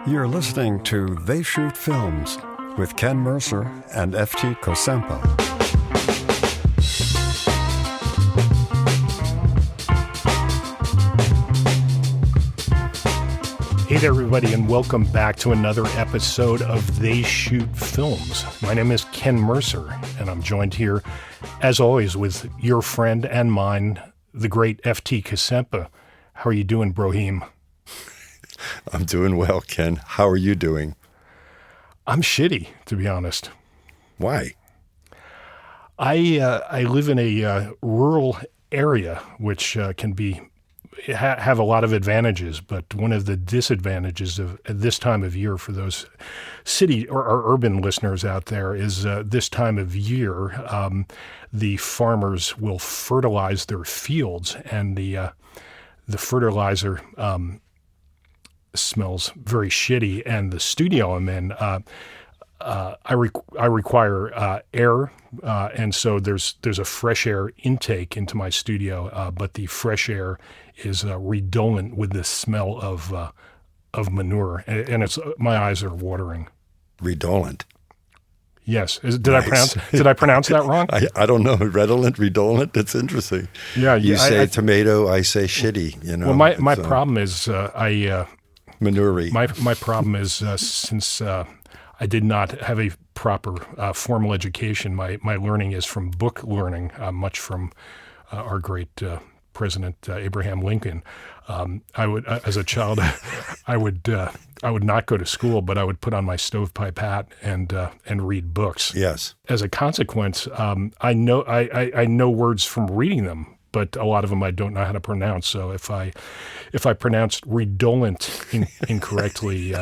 You're listening to They Shoot Films with Ken Mercer and F.T. Kosempa. Hey there, everybody, and welcome back to another episode of They Shoot Films. My name is Ken Mercer, and I'm joined here, as always, with your friend and mine, the great F.T. Kosempa. How are you doing, Brohim? I'm doing well, Ken. How are you doing? I'm shitty, to be honest. Why? I live in a rural area, which can be have a lot of advantages, but one of the disadvantages of at this time of year for those city or urban listeners out there is this time of year, the farmers will fertilize their fields, and the fertilizer smells very shitty. And the studio I'm in, I require air, and so there's a fresh air intake into my studio, but the fresh air is redolent with the smell of manure, and it's my eyes are watering. Redolent. Yes. Did Nice. I pronounce that wrong? I don't know. Redolent. It's interesting. Yeah. You say tomato, I say shitty. You know. Well, my problem is manure. My problem is since I did not have a proper formal education, my learning is from book learning, much from our great President Abraham Lincoln. I would, as a child, I would not go to school, but I would put on my stovepipe hat and read books. Yes. As a consequence, I know words from reading them, but a lot of them I don't know how to pronounce. So if I pronounced redolent incorrectly,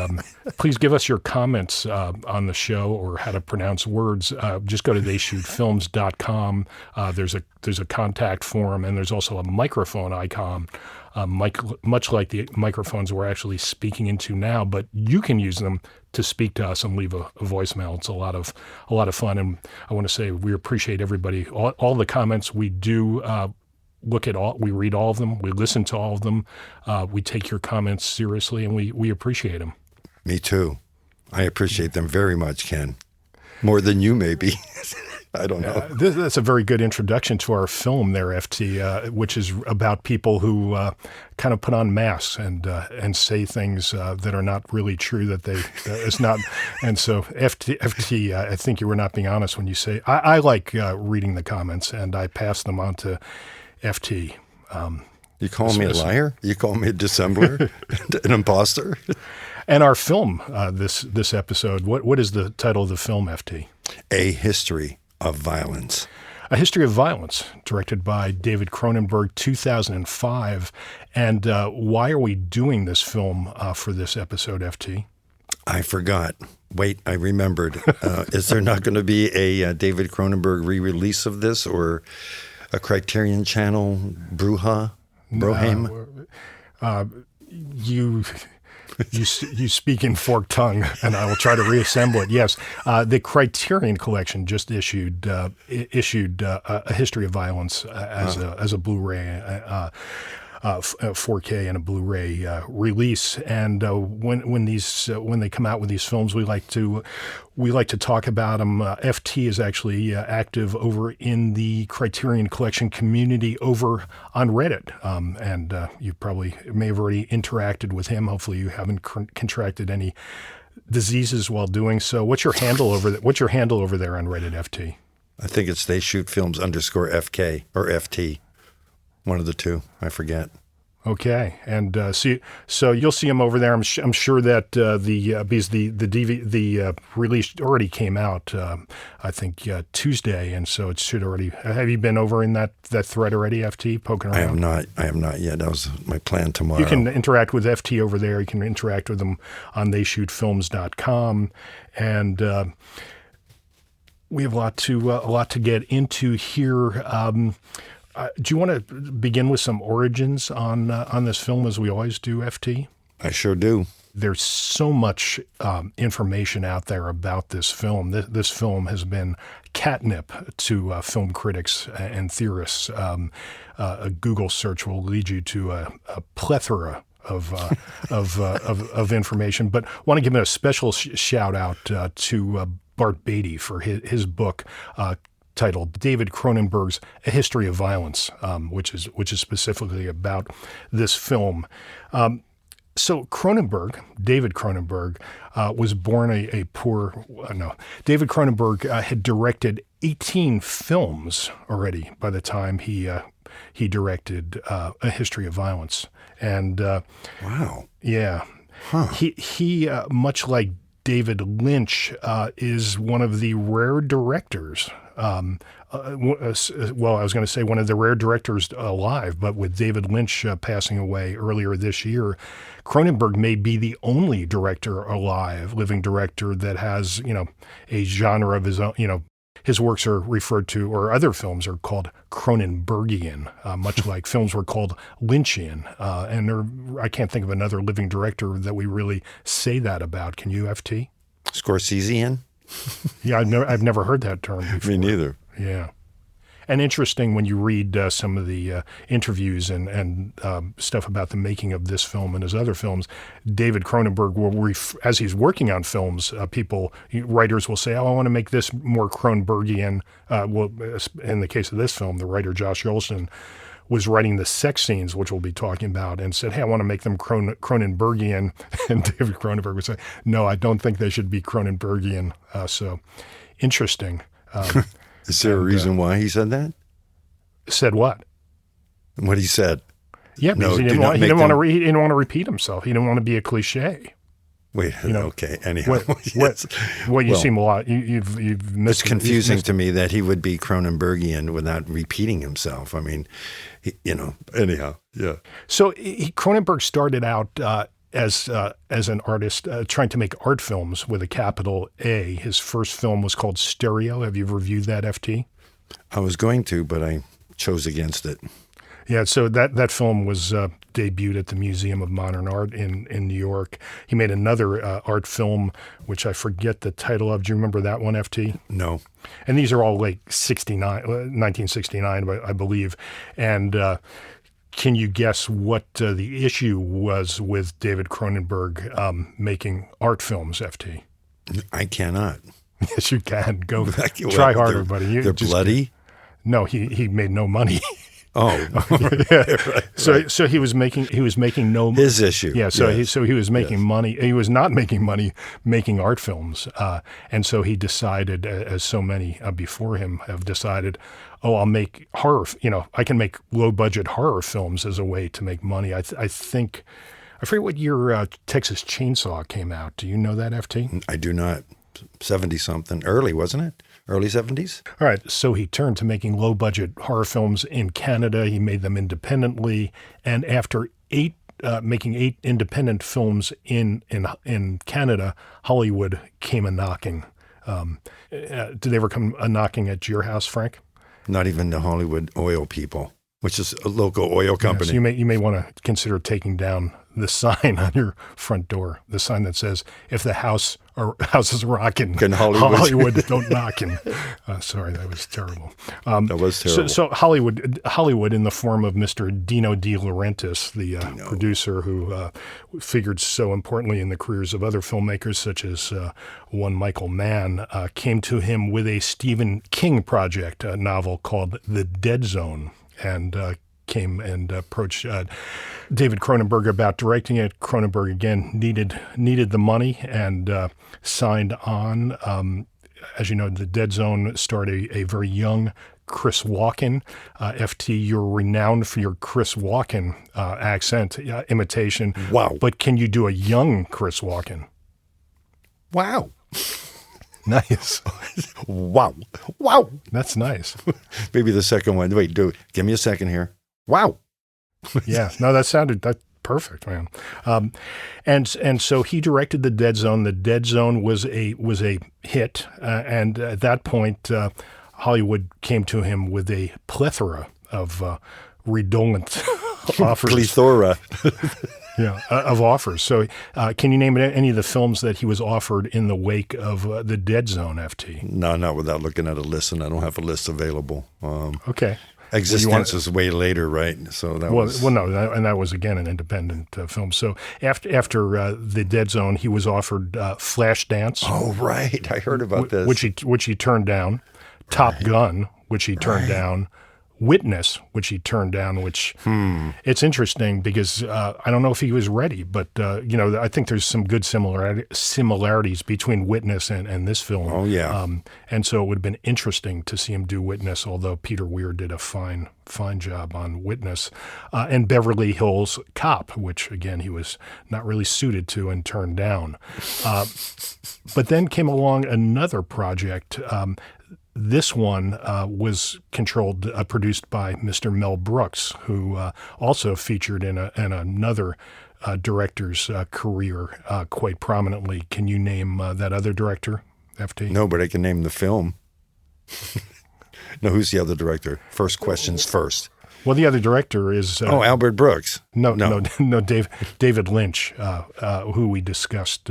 please give us your comments on the show or how to pronounce words. Just go to theyshootfilms.com. There's a contact form, and there's also a microphone icon, much like the microphones we're actually speaking into now. But you can use them to speak to us and leave a voicemail. It's a lot of fun, and I want to say we appreciate everybody. All the comments we do. Look at all, we read all of them, we listen to all of them, we take your comments seriously, and we appreciate them. Me too. I appreciate them very much, Ken. More than you, maybe. I don't know. That's a very good introduction to our film there, FT, which is about people who kind of put on masks and say things that are not really true, that it's not. And so, FT, I think you were not being honest when you say, I like reading the comments, and I pass them on to FT. You call me a liar? You call me a dissembler? An imposter? And our film, this episode, what is the title of the film, FT? A History of Violence. A History of Violence, directed by David Cronenberg, 2005. And why are we doing this film for this episode, FT? I forgot. Wait, I remembered. Is there not going to be a David Cronenberg re-release of this, or a Criterion Channel Brohim? You speak in forked tongue, and I will try to reassemble it. Yes, the Criterion Collection just issued a History of Violence as a Blu-ray. 4K and a Blu-ray release, and when they come out with these films, we like to talk about them. FT is actually active over in the Criterion Collection community over on Reddit, and you probably may have already interacted with him. Hopefully, you haven't contracted any diseases while doing so. What's your handle over there? What's your handle over there on Reddit, FT? I think it's They Shoot Films _FK or FT. One of the two, I forget. Okay, and so you'll see him over there. I'm sure that because the release already came out, I think Tuesday, and so it should already. Have you been over in that thread already, FT, poking around? I have not yet. That was my plan tomorrow. You can interact with FT over there. You can interact with them on theyshootfilms.com, and we have a lot to get into here. Do you want to begin with some origins on this film, as we always do, FT? I sure do. There's so much information out there about this film. This film has been catnip to film critics and theorists. A Google search will lead you to a plethora of information. But want to give a special shout out to Bart Beatty for his book titled David Cronenberg's A History of Violence, which is specifically about this film. So David Cronenberg, was born a poor. David Cronenberg had directed 18 films already by the time he directed A History of Violence. And wow, yeah, huh. He much like David Lynch, is one of the rare directors. Well, I was going to say one of the rare directors alive, but with David Lynch passing away earlier this year, Cronenberg may be the only director alive, living director that has, a genre of his own. His works are referred to, or other films are called Cronenbergian, much like films were called Lynchian. And I can't think of another living director that we really say that about. Can you, FT? Scorsesean? Yeah, I've never heard that term before. Me neither. Yeah. And interesting when you read some of the interviews and stuff about the making of this film and his other films, David Cronenberg will, as he's working on films, writers will say, "Oh, I want to make this more Cronenbergian." Well, in the case of this film, the writer Josh Olson was writing the sex scenes, which we'll be talking about, and said, "Hey, I want to make them Cronenbergian." And David Cronenberg would say, "No, I don't think they should be Cronenbergian." So interesting. Is there a reason why he said that? Said what? What he said. Yeah, because he didn't want to repeat himself. He didn't want to be a cliche. Wait, okay. Anyhow, you seem a lot. You've missed. It's confusing to me that he would be Cronenbergian without repeating himself. I mean, anyhow, yeah. So Cronenberg started out as an artist trying to make art films with a capital A. His first film was called Stereo. Have you reviewed that, FT? I was going to, but I chose against it. Yeah, so that film was debuted at the Museum of Modern Art in New York. He made another art film, which I forget the title of. Do you remember that one, FT? No. And these are all like 1969, I believe. And can you guess what the issue was with David Cronenberg making art films, FT? I cannot. Yes, you can. Go try harder, buddy. They're bloody? No, he made no money. Oh, yeah. So he was making no his issue. Yeah, so yes. he was making money. He was not making money making art films, and so he decided, as so many before him have decided, I'll make horror. I can make low budget horror films as a way to make money. I think I forget what year Texas Chainsaw came out. Do you know that, FT? I do not. 70-something, early, wasn't it? Early 70s? All right, so he turned to making low-budget horror films in Canada. He made them independently, and after making 8 independent films in Canada, Hollywood came a-knocking. Did they ever come a-knocking at your house, Frank? Not even the Hollywood Oil people, which is a local oil company. So you may want to consider taking down the sign on your front door, the sign that says, "If the house is rocking, Hollywood don't knockin'." Sorry, that was terrible. That was terrible. So Hollywood, in the form of Mr. Dino De Laurentiis, the producer who figured so importantly in the careers of other filmmakers, such as one Michael Mann, came to him with a Stephen King project, a novel called The Dead Zone, and came and approached David Cronenberg about directing it. Cronenberg, again, needed the money and signed on. As you know, The Dead Zone starred a very young Chris Walken. FT, you're renowned for your Chris Walken accent imitation. Wow. But can you do a young Chris Walken? Wow. Nice. Wow. Wow. That's nice. Maybe the second one. Wait, give me a second here. Wow. Yeah. No, that perfect, man. And so he directed The Dead Zone. The Dead Zone was a hit, and at that point, Hollywood came to him with a plethora of redolent offers. Plethora. Yeah, of offers. So can you name any of the films that he was offered in the wake of The Dead Zone, FT? No, not without looking at a list, and I don't have a list available. Okay. Existence was way later, right? So that was... Well, no, and that was, again, an independent film. So after The Dead Zone, he was offered Flashdance. Oh, right. I heard about this. Which he turned down. Top Gun, which he turned down. Witness, which he turned down, which it's interesting because I don't know if he was ready, but I think there's some good similarities between Witness and this film. Oh, yeah. And so it would have been interesting to see him do Witness, although Peter Weir did a fine job on Witness. And Beverly Hills Cop, which, again, he was not really suited to and turned down. But then came along another project. This one was produced by Mr. Mel Brooks, who also featured in another director's career quite prominently. Can you name that other director, FT? No, but I can name the film. No, who's the other director? First questions first. Well, the other director is... Albert Brooks. No, David Lynch, who we discussed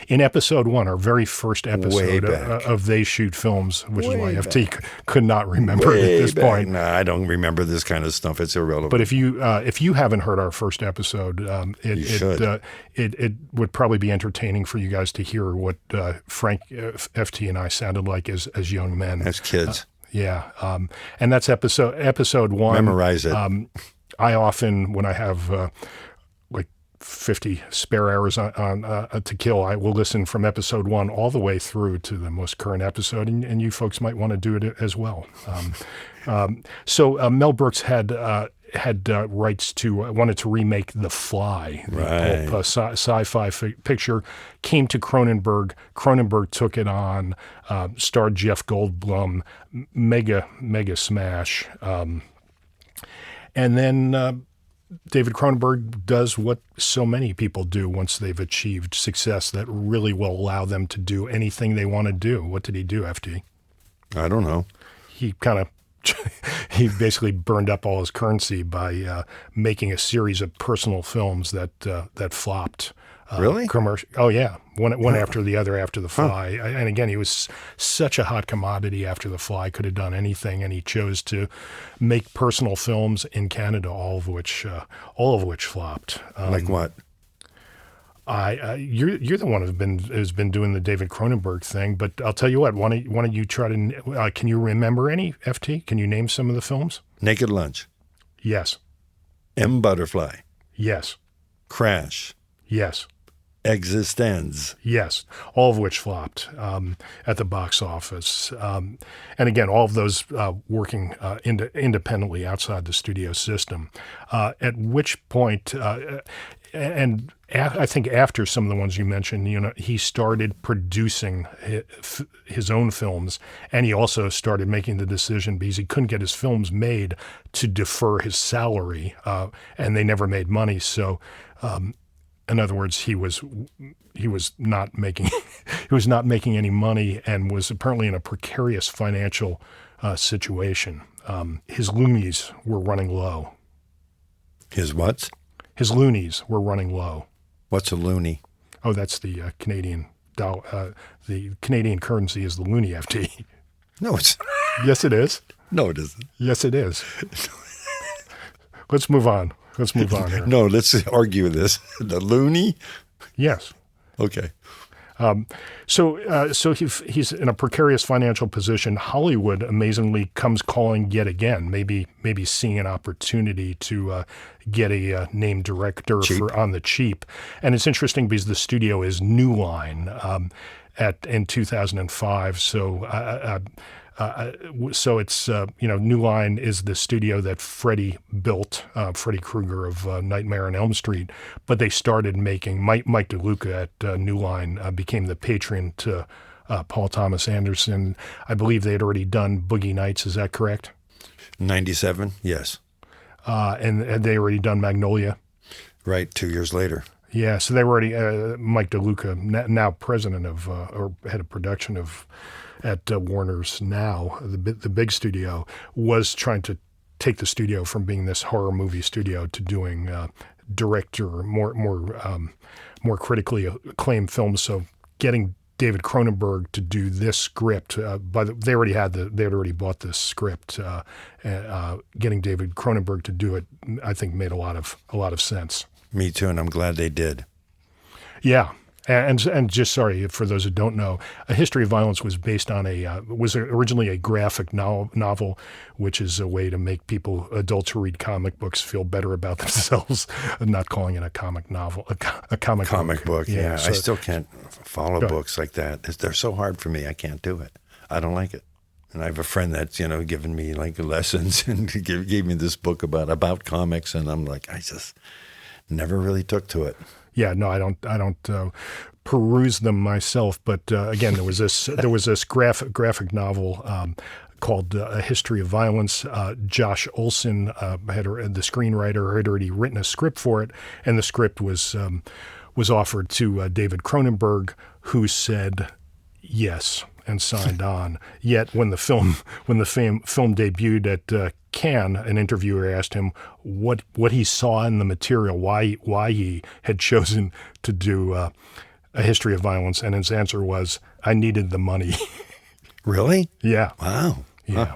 in episode 1, our very first episode of They Shoot Films, which is why FT could not remember it at this point. No, I don't remember this kind of stuff. It's irrelevant. But if you haven't heard our first episode, it would probably be entertaining for you guys to hear what Frank, FT, and I sounded like as young men. As kids. Yeah, and that's episode 1. Memorize it. I often, when I have like 50 spare hours on to kill, I will listen from episode 1 all the way through to the most current episode, and you folks might want to do it as well. So Mel Brooks had rights wanted to remake The Fly, the pulp sci-fi picture, came to Cronenberg. Cronenberg took it on, starred Jeff Goldblum, mega smash. And then David Cronenberg does what so many people do once they've achieved success that really will allow them to do anything they want to do. What did he do, FD? I don't know. He basically burned up all his currency by making a series of personal films that flopped. Really? Oh, yeah. One after the other after The Fly. And again, he was such a hot commodity after The Fly, could have done anything, and he chose to make personal films in Canada, all of which flopped. Like what? You're the one who's been doing the David Cronenberg thing, but I'll tell you what. Why don't you try to? Can you remember any, FT? Can you name some of the films? Naked Lunch. Yes. M. Butterfly. Yes. Crash. Yes. Existence. Yes, all of which flopped at the box office. And again, all of those working independently outside the studio system. At which point, I think after some of the ones you mentioned, he started producing his own films, and he also started making the decision, because he couldn't get his films made, to defer his salary, and they never made money. So, in other words, he was not making any money, and was apparently in a precarious financial situation. His loonies were running low. His what? His loonies were running low. What's a loonie? Oh, that's the Canadian dollar. The Canadian currency is the loonie, FT. No, it's... Yes, it is. No, it isn't. Yes, it is. Let's move on. Here. No, let's argue this. The loony? Yes. Okay. So he's in a precarious financial position. Hollywood amazingly comes calling yet again, maybe seeing an opportunity to get a named director on the cheap. And it's interesting because the studio is New Line in 2005. So it's New Line is the studio that Freddy built, Freddy Krueger of Nightmare on Elm Street. But they started making Mike DeLuca at New Line became the patron to Paul Thomas Anderson. I believe they had already done Boogie Nights. Is that correct? 97, yes. And had they already done Magnolia? Right, 2 years later. Yeah, so they were already Mike DeLuca, now president of or head of production at Warner's now, the big studio, was trying to take the studio from being this horror movie studio to doing director, more critically acclaimed films. So getting David Cronenberg to do this script, but they had already bought this script. Getting David Cronenberg to do it, I think, made a lot of sense. Me too, and I'm glad they did. Yeah. And just sorry for those who don't know, A History of Violence was based on was originally a graphic novel, which is a way to make adults who read comic books feel better about themselves, not calling it a comic novel, a comic book. Yeah, so, I still can't follow books like that. They're so hard for me. I can't do it. I don't like it. And I have a friend that's given me like lessons and gave me this book about comics, and I'm like, I just never really took to it. Yeah, no, I don't peruse them myself. But again, there was this graphic novel called A History of Violence. Josh Olson, the screenwriter, had already written a script for it, and the script was offered to David Cronenberg, who said yes and signed on. Yet when the film debuted at Cannes, an interviewer asked him what he saw in the material, why he had chosen to do A History of Violence, and his answer was, "I needed the money." Really? Yeah. Wow. Yeah.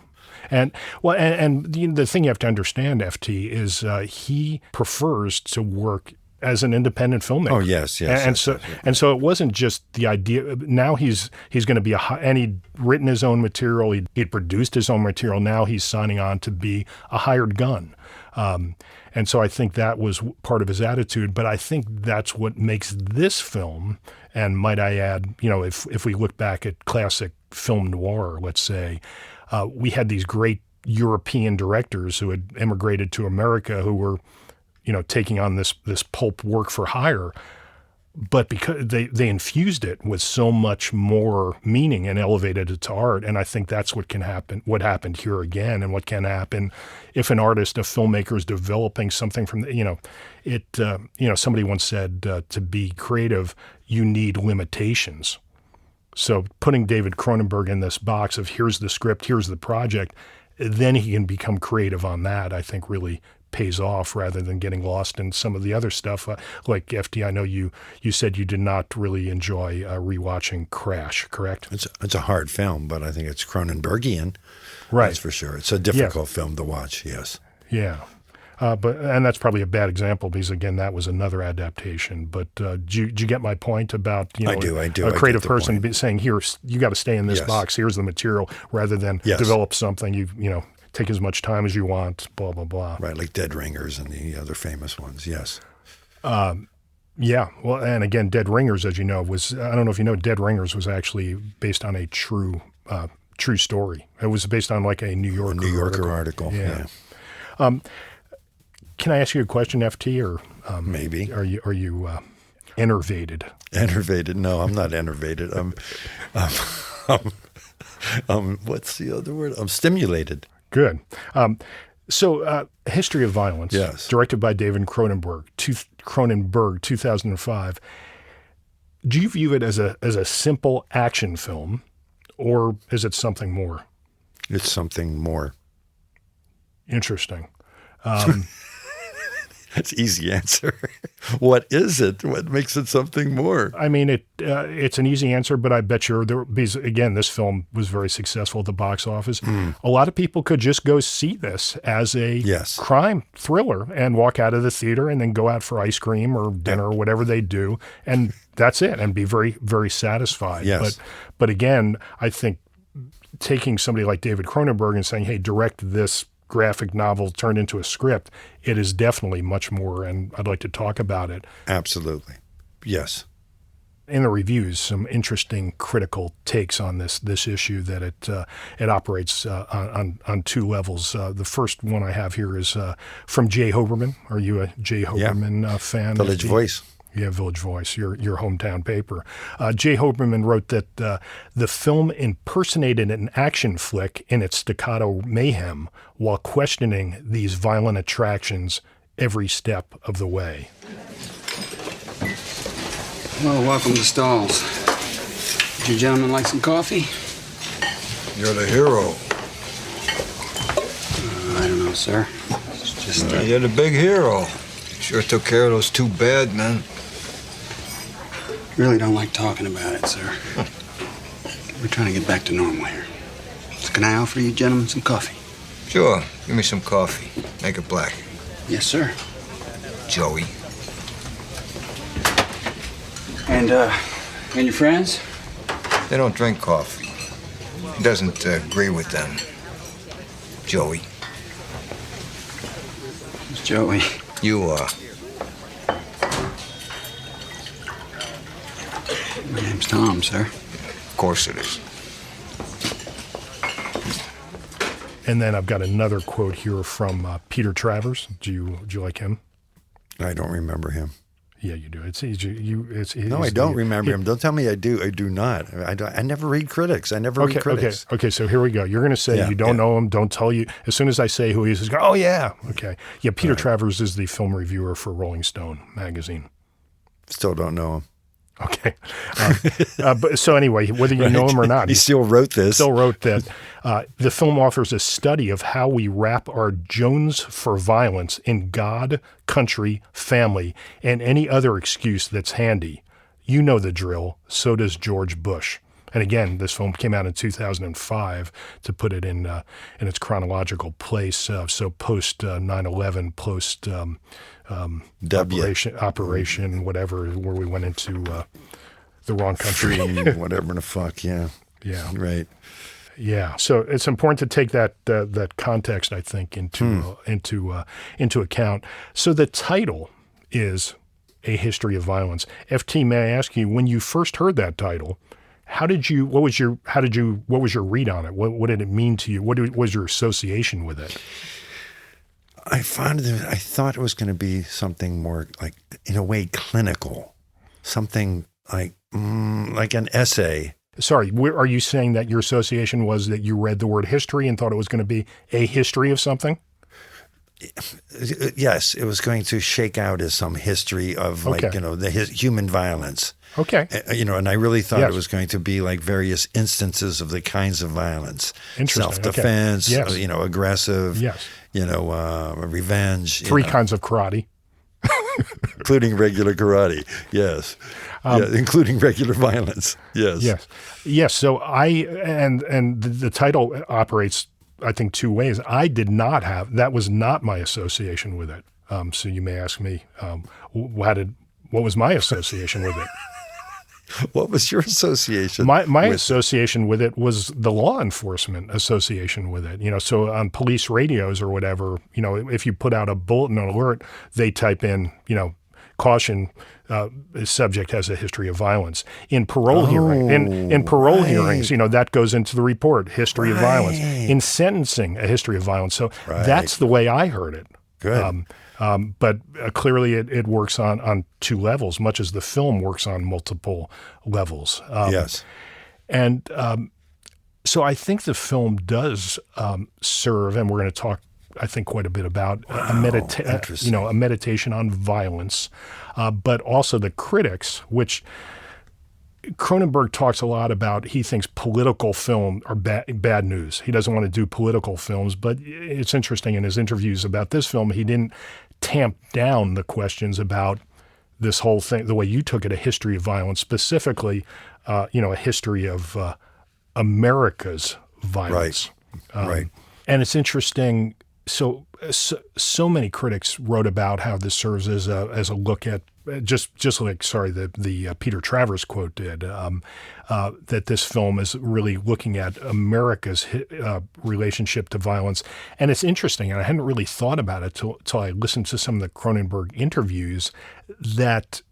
Huh. And the thing you have to understand, FT, is he prefers to work as an independent filmmaker. Oh yes. And so it wasn't just the idea. Now he's going to be and he'd written his own material. He'd produced his own material. Now he's signing on to be a hired gun. And so I think that was part of his attitude. But I think that's what makes this film. And might I add, if we look back at classic film noir, let's say, we had these great European directors who had immigrated to America who were taking on this pulp work for hire, but because they infused it with so much more meaning and elevated it to art. And I think that's what happened here again, and what can happen if an artist, a filmmaker, is developing something from somebody once said, to be creative, you need limitations. So putting David Cronenberg in this box of here's the script, here's the project, then he can become creative on that, I think really pays off, rather than getting lost in some of the other stuff. Like FD, I know you said you did not really enjoy rewatching Crash, correct? It's a hard film, but I think it's Cronenbergian. Right. That's for sure. It's a difficult film to watch, yes. Yeah. And that's probably a bad example because, again, that was another adaptation. But do you get my point about, I do. A creative person saying, here, you got to stay in this box, here's the material, rather than develop something, take as much time as you want, blah, blah, blah. Right, like Dead Ringers and the other famous ones, yes. Yeah, well, and again, Dead Ringers, as you know, I don't know if you know, Dead Ringers was actually based on a true story. It was based on like a New Yorker article. Yeah. Can I ask you a question, FT, or maybe? Are you enervated? Enervated? No, I'm not enervated. What's the other word? I'm stimulated. Good. So, History of Violence, directed by David Cronenberg, 2005. Do you view it as a simple action film, or is it something more? It's something more. Interesting. That's an easy answer. What is it? What makes it something more? I mean, it's an easy answer, but I bet you because again, this film was very successful at the box office. A lot of people could just go see this as a crime thriller and walk out of the theater and then go out for ice cream or dinner or whatever they do, and that's it, and be very, very satisfied. Yes. But again, I think taking somebody like David Cronenberg and saying, hey, direct this graphic novel turned into a script, it is definitely much more, and I'd like to talk about it. Absolutely. Yes. In the reviews, some interesting critical takes on this issue that it operates on two levels. The first one I have here is from Jay Hoberman. Are you a Jay Hoberman fan? Village Voice. Yeah, Village Voice, your hometown paper. Jay Hoberman wrote that the film impersonated an action flick in its staccato mayhem while questioning these violent attractions every step of the way. Well, welcome to Stalls. Would you gentlemen like some coffee? You're the hero. I don't know, sir. It's just... You're the big hero. Sure took care of those two bad men. Really don't like talking about it, sir. We're trying to get back to normal here. So can I offer you gentlemen some coffee? Sure. Give me some coffee. Make it black. Yes, sir. Joey. And your friends? They don't drink coffee. He doesn't agree with them. Joey. It's Joey. You are. My name's Tom, sir. Of course it is. And then I've got another quote here from Peter Travers. Do you like him? I don't remember him. Yeah, you do. It's easy. No, I don't remember him. Don't tell me I do. I do not. I never read critics. I never read critics. Okay. So here we go. You're going to say you don't know him. Don't tell you. As soon as I say who he is, go, oh yeah. Okay. Yeah. Peter Travers is the film reviewer for Rolling Stone magazine. Still don't know him. Okay. But so anyway, whether you know him or not, he still wrote this. Still wrote that. The film offers a study of how we wrap our Jones for violence in God, country, family, and any other excuse that's handy. You know the drill. So does George Bush. And again, this film came out in 2005 to put it in its chronological place. So post 9/11, post Operation whatever, where we went into the wrong country, whatever the fuck. Yeah. Right. Yeah. So it's important to take that context, I think, into account. So the title is A History of Violence. FT, may I ask you, when you first heard that title, what was your read on it? What did it mean to you? What was your association with it? I thought it was going to be something more like, in a way, clinical, something like an essay. Sorry, are you saying that your association was that you read the word history and thought it was going to be a history of something? Yes, it was going to shake out as some history of human violence. Okay. And I really thought it was going to be like various instances of the kinds of violence. Self-defense, aggressive, revenge. Three kinds of karate. Including regular karate, yes. Including regular violence, yes. Yes. So the title operates, I think, two ways. I did not have, that was not my association with it. So you may ask me, what was my association with it? What was your association? My association with it was the law enforcement association with it. So on police radios or whatever, if you put out a bulletin alert, they type in, caution, subject has a history of violence. In parole in parole hearings, that goes into the report, history of violence. In sentencing, a history of violence. So that's the way I heard it. Good. But clearly it works on two levels, much as the film works on multiple levels. Yes. And so I think the film does serve, and we're going to talk, I think, quite a bit about a meditation on violence, but also the critics, which Cronenberg talks a lot about. He thinks political film are bad news. He doesn't want to do political films, but it's interesting in his interviews about this film, he didn't tamp down the questions about this whole thing, the way you took it, a history of violence, specifically, a history of America's violence. Right. And it's interesting. So many critics wrote about how this serves as a look at just like the Peter Travers quote did, that this film is really looking at America's relationship to violence. And it's interesting, and I hadn't really thought about it till I listened to some of the Cronenberg interviews, that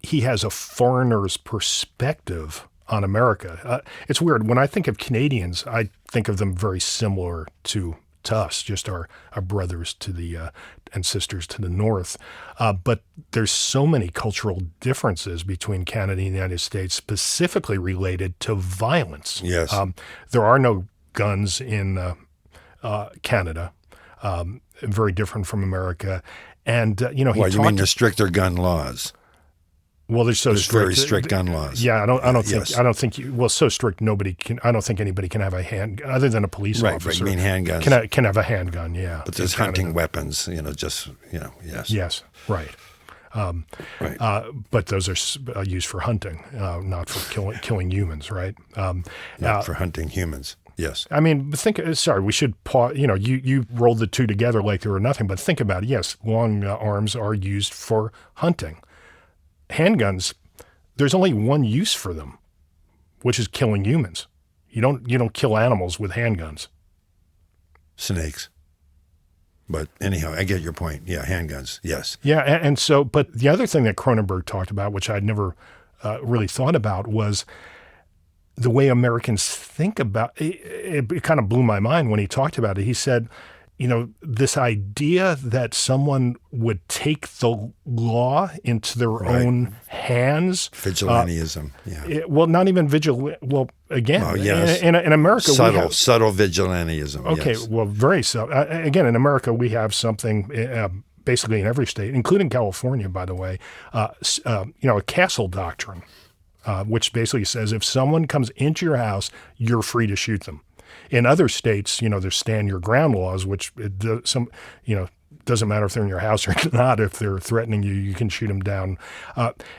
he has a foreigner's perspective on America. It's weird. When I think of Canadians, I think of them very similar to us, just our brothers to the and sisters to the north. But there's so many cultural differences between Canada and the United States, specifically related to violence. Yes. There are no guns in Canada, very different from America. And, you mean the stricter gun laws? Well, there's very strict gun laws. Yeah, I don't think so strict I don't think anybody can have a handgun other than a police officer. Right, you mean handguns. Can have a handgun, yeah. But there's hunting weapons, yes. Yes, right. Right. But those are used for hunting, not for killing humans, right? Not for hunting humans. Yes. I mean, we should pause. You rolled the two together like they were nothing, but think about it. Yes, long arms are used for hunting. Handguns, there's only one use for them, which is killing humans. You don't kill animals with handguns. Snakes. But anyhow, I get your point. Yeah, handguns. Yes. Yeah, and so, but the other thing that Cronenberg talked about, which I'd never really thought about, was the way Americans think about it. It kind of blew my mind when he talked about it. He said, this idea that someone would take the law into their own hands. Vigilantism, yeah. Not even vigilante. Well, again, yes. in America, subtle vigilantism. Okay, yes. well, very subtle. Again, in America, we have something basically in every state, including California, by the way, a castle doctrine, which basically says if someone comes into your house, you're free to shoot them. In other states, there's stand your ground laws, which doesn't matter if they're in your house or not. If they're threatening you, you can shoot them down.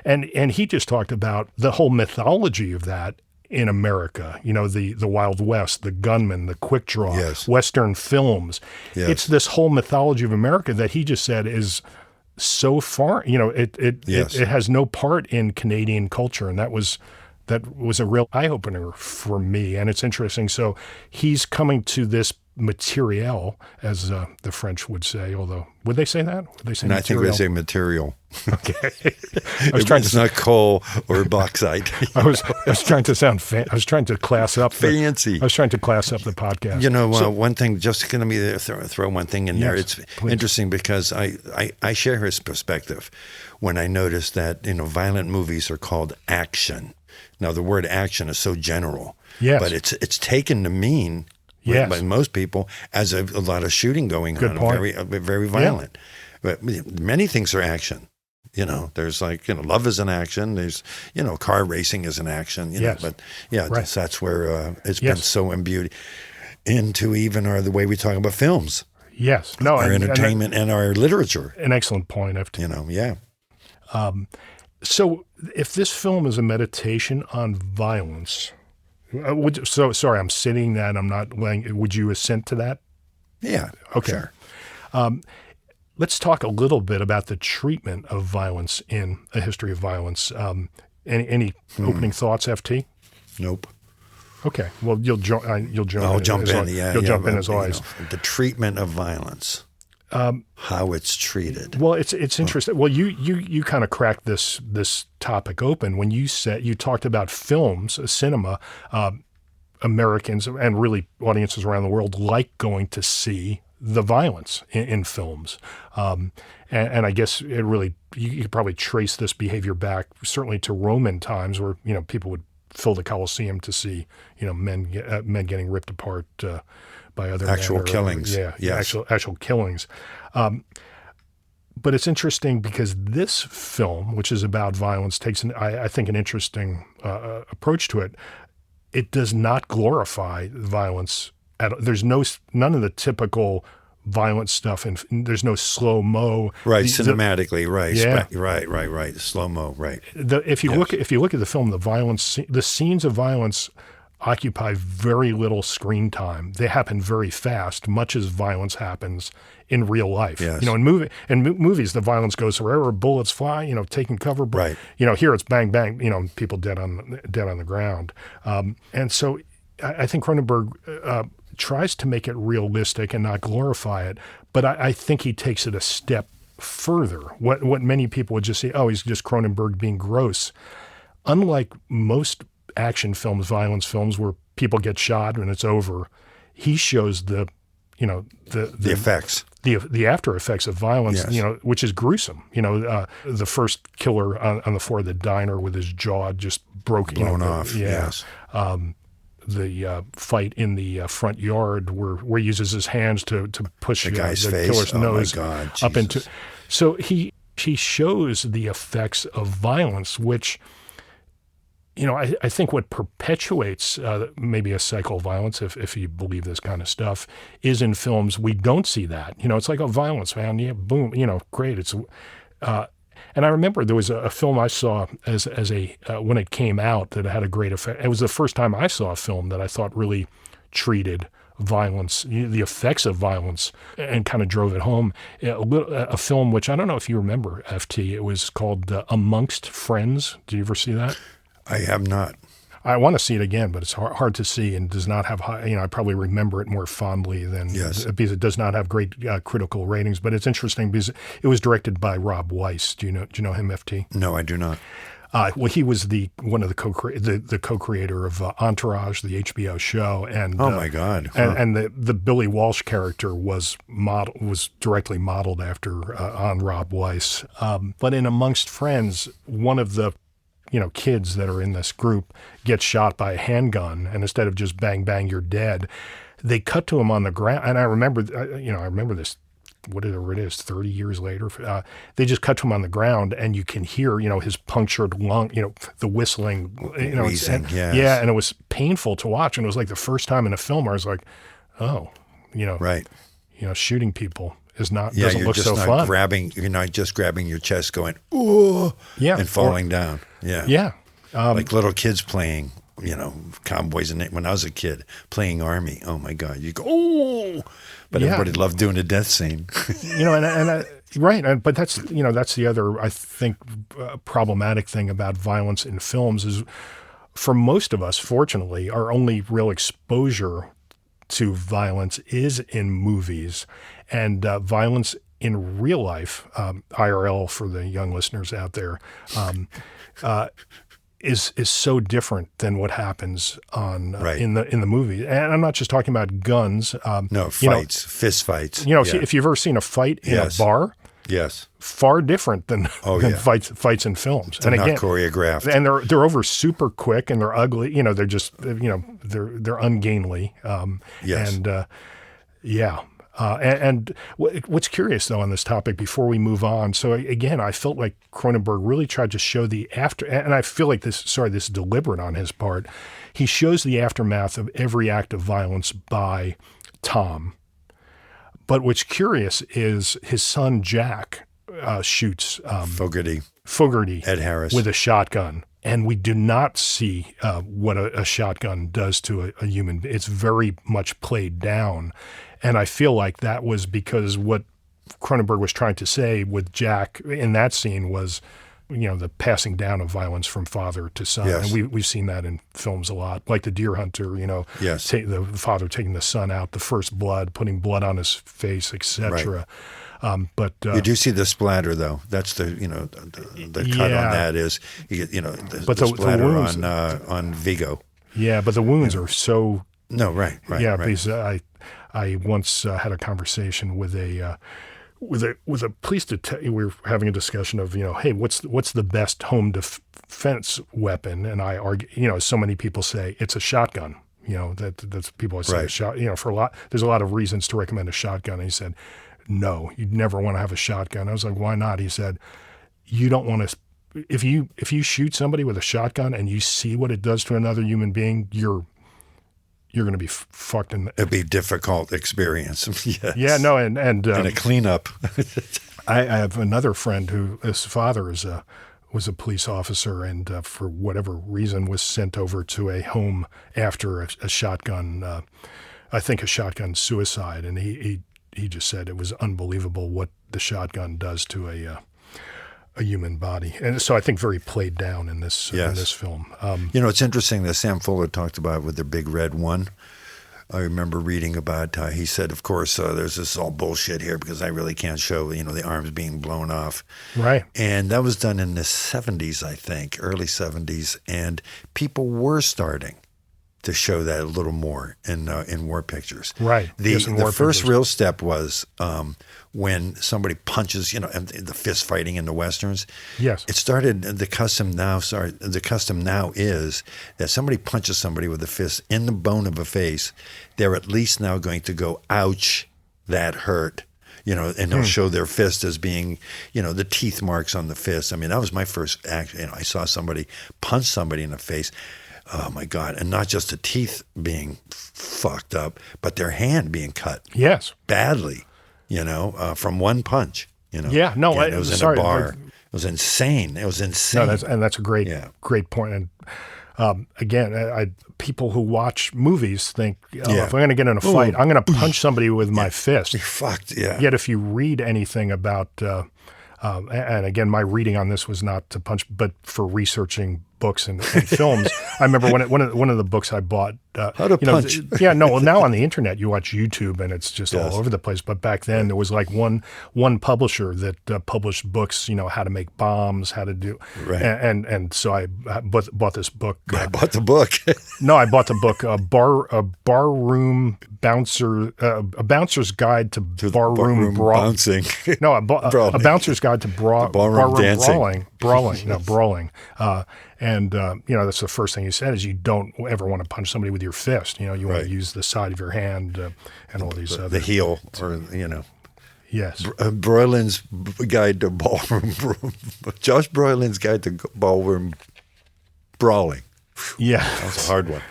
And he just talked about the whole mythology of that in America. The Wild West, the gunman, the quick draw, yes. Western films. Yes. It's this whole mythology of America that he just said is so far. It has no part in Canadian culture, and that was a real eye-opener for me, and it's interesting. So he's coming to this material, as the French would say, although, would they say that? Would they say and material? I think they say material. Okay. It's not coal or bauxite. I was trying to sound I was trying to class up. Fancy. I was trying to class up the podcast. One thing, just going to be throw one thing in there. It's please. Interesting because I share his perspective when I noticed that, violent movies are called action. Now, the word action is so general, yes. but it's taken to mean by most people as a lot of shooting going Good on, point. very violent. Yeah. But many things are action. There's love is an action. There's, car racing is an action. Yes. But yeah, right. that's where it's been so imbued into even the way we talk about films. Yes. No. Our entertainment and our literature. An excellent point. Yeah. So if this film is a meditation on violence, sorry, I'm sitting that, I'm not laying, would you assent to that? Yeah. Okay. Sure. Let's talk a little bit about the treatment of violence in A History of Violence. Any opening thoughts, FT? Nope. Okay. Well, you'll jump. I'll jump in. You'll jump in as always. The treatment of violence. How it's treated. Well, it's interesting. Well, you kind of cracked this topic open when you talked about films, cinema. Americans and really audiences around the world like going to see the violence in films, and I guess it really you could probably trace this behavior back certainly to Roman times, where people would fill the Colosseum to see men getting ripped apart by other actual men killings. Yes. actual killings. But it's interesting because this film, which is about violence, takes I think an interesting approach to it. It does not glorify violence. There's none of the typical violent stuff, and there's no slow-mo. Right, cinematically, right. Yeah. Right. Slow-mo, right. If you look at the film, the scenes of violence occupy very little screen time. They happen very fast, much as violence happens in real life. Yes. In movies, the violence goes wherever, bullets fly, taking cover. Right. Here it's bang, bang, people dead on the ground. And so I think Cronenberg tries to make it realistic and not glorify it, but I think he takes it a step further. What many people would just say, oh, he's just Cronenberg being gross. Unlike most action films, violence films, where people get shot and it's over, he shows the effects, the after effects of violence, yes. Which is gruesome. The first killer on the floor of the diner with his jaw just blown off. Yeah. Yes. The fight in the front yard where he uses his hands to push the guy's face. Killer's nose up into. Jesus. So he shows the effects of violence, which, I think what perpetuates maybe a cycle of violence, if you believe this kind of stuff, is in films we don't see that. It's like, oh, violence, man, yeah, boom, great. It's And I remember there was a film I saw as a when it came out that had a great effect. It was the first time I saw a film that I thought really treated violence, the effects of violence, and kind of drove it home. A film which I don't know if you remember, FT. It was called Amongst Friends. Did you ever see that? I have not. I want to see it again, but it's hard to see and does not have high, I probably remember it more fondly than because it does not have great critical ratings. But it's interesting because it was directed by Rob Weiss. Do you know him, FT? No, I do not. Well, he was one of the co-creator of Entourage, the HBO show, and oh my God, and the Billy Walsh character was directly modeled after on Rob Weiss. But in Amongst Friends, one of the kids that are in this group gets shot by a handgun, and instead of just bang bang, you're dead, they cut to him on the ground. And I remember this. Whatever it is, 30 years later, they just cut to him on the ground, and you can hear, his punctured lung, the whistling, Wheezing, yes. Yeah, and it was painful to watch, and it was like the first time in a film where I was like, oh, right, shooting people doesn't you're look just so not fun. You're not just grabbing your chest, going ooh, and falling down, like little kids playing. Cowboys, and when I was a kid playing Army, oh my God, you go, oh, but everybody loved doing a death scene. But that's the other, I think, problematic thing about violence in films is, for most of us, fortunately, our only real exposure to violence is in movies, and violence in real life, IRL for the young listeners out there, is so different than what happens on in the movie. And I'm not just talking about guns. No, fights, fist fights. If you've ever seen a fight in a bar, far different than fights in films. They're and not again, choreographed, and they're over super quick, and they're ugly. They're just they're ungainly. And what's curious, though, on this topic, before we move on, so again, I felt like Cronenberg really tried to show the after, and I feel like this is deliberate on his part. He shows the aftermath of every act of violence by Tom. But what's curious is his son, Jack, shoots Fogarty, Ed Harris, with a shotgun. And we do not see what a shotgun does to a human. It's very much played down. And I feel like that was because what Cronenberg was trying to say with Jack in that scene was, the passing down of violence from father to son. Yes. And we've seen that in films a lot, like The Deer Hunter, the father taking the son out, the first blood, putting blood on his face, etc. But you do see the splatter, though. That's the cut on that is you get the splatter wounds, on Viggo. Yeah, but the wounds are so. No, right. Yeah, right. Because I once had a conversation with a police detective. We were having a discussion of hey, what's the best home defense weapon? And I argue, so many people say it's a shotgun. That's people say a shot. For a lot, there's a lot of reasons to recommend a shotgun. And he said, no, you'd never want to have a shotgun. I was like, why not? He said, you don't want to. If you shoot somebody with a shotgun and you see what it does to another human being, you're going to be fucked. It'd be a difficult experience. Yes. Yeah, no, and a cleanup. I have another friend his father was a police officer, and for whatever reason was sent over to a home after a shotgun. I think a shotgun suicide, and he just said it was unbelievable what the shotgun does to a human body. And so I think very played down in this film. It's interesting that Sam Fuller talked about with the Big Red One. I remember reading about he said, of course, there's this all bullshit here because I really can't show, the arms being blown off. Right. And that was done in the 70s, I think, early 70s. And people were starting to show that a little more in war pictures. Right. The first real step was when somebody punches, and the fist fighting in the Westerns. Yes. It started, the custom now is that somebody punches somebody with a fist in the bone of a face, they're at least now going to go, ouch, that hurt. And they'll show their fist as being, the teeth marks on the fist. I mean, that was my first act. I saw somebody punch somebody in the face. Oh my God. And not just the teeth being fucked up, but their hand being cut. Yes. Badly, from one punch. You know? Yeah, no, it was in a bar. It was insane. It was insane. No, that's a great point. And again, people who watch movies think, if I'm going to get in a fight, I'm going to punch somebody with my fist. You're fucked. Yeah. Yet if you read anything about, and again, my reading on this was not to punch, but for researching books and films. I remember one of the books I bought. How to punch? Well, now on the internet you watch YouTube and it's just all over the place. But back then there was like one publisher that published books. How to make bombs, how to do, and so I bought this book. I bought the book. No, I bought the book, a barroom bouncer, a bouncer's guide to barroom bouncing. No, a bouncer's guide to barroom dancing. Brawling. And that's the first thing he said is you don't ever want to punch somebody with your fist. You want to use the side of your hand and all these other. The heel, or Yes. Broylin's guide to ballroom. Josh Broylin's guide to ballroom brawling. Yeah, that's a hard one.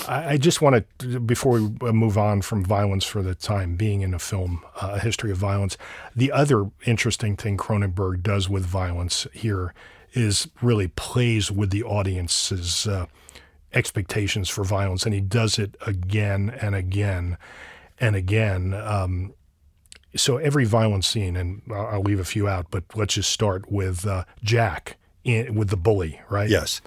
I just want to, before we move on from violence for the time being in a film, A History of Violence, the other interesting thing Cronenberg does with violence here is really plays with the audience's expectations for violence, and he does it again and again and again. So every violent scene, and I'll leave a few out, but let's just start with Jack with the bully, right? Yes.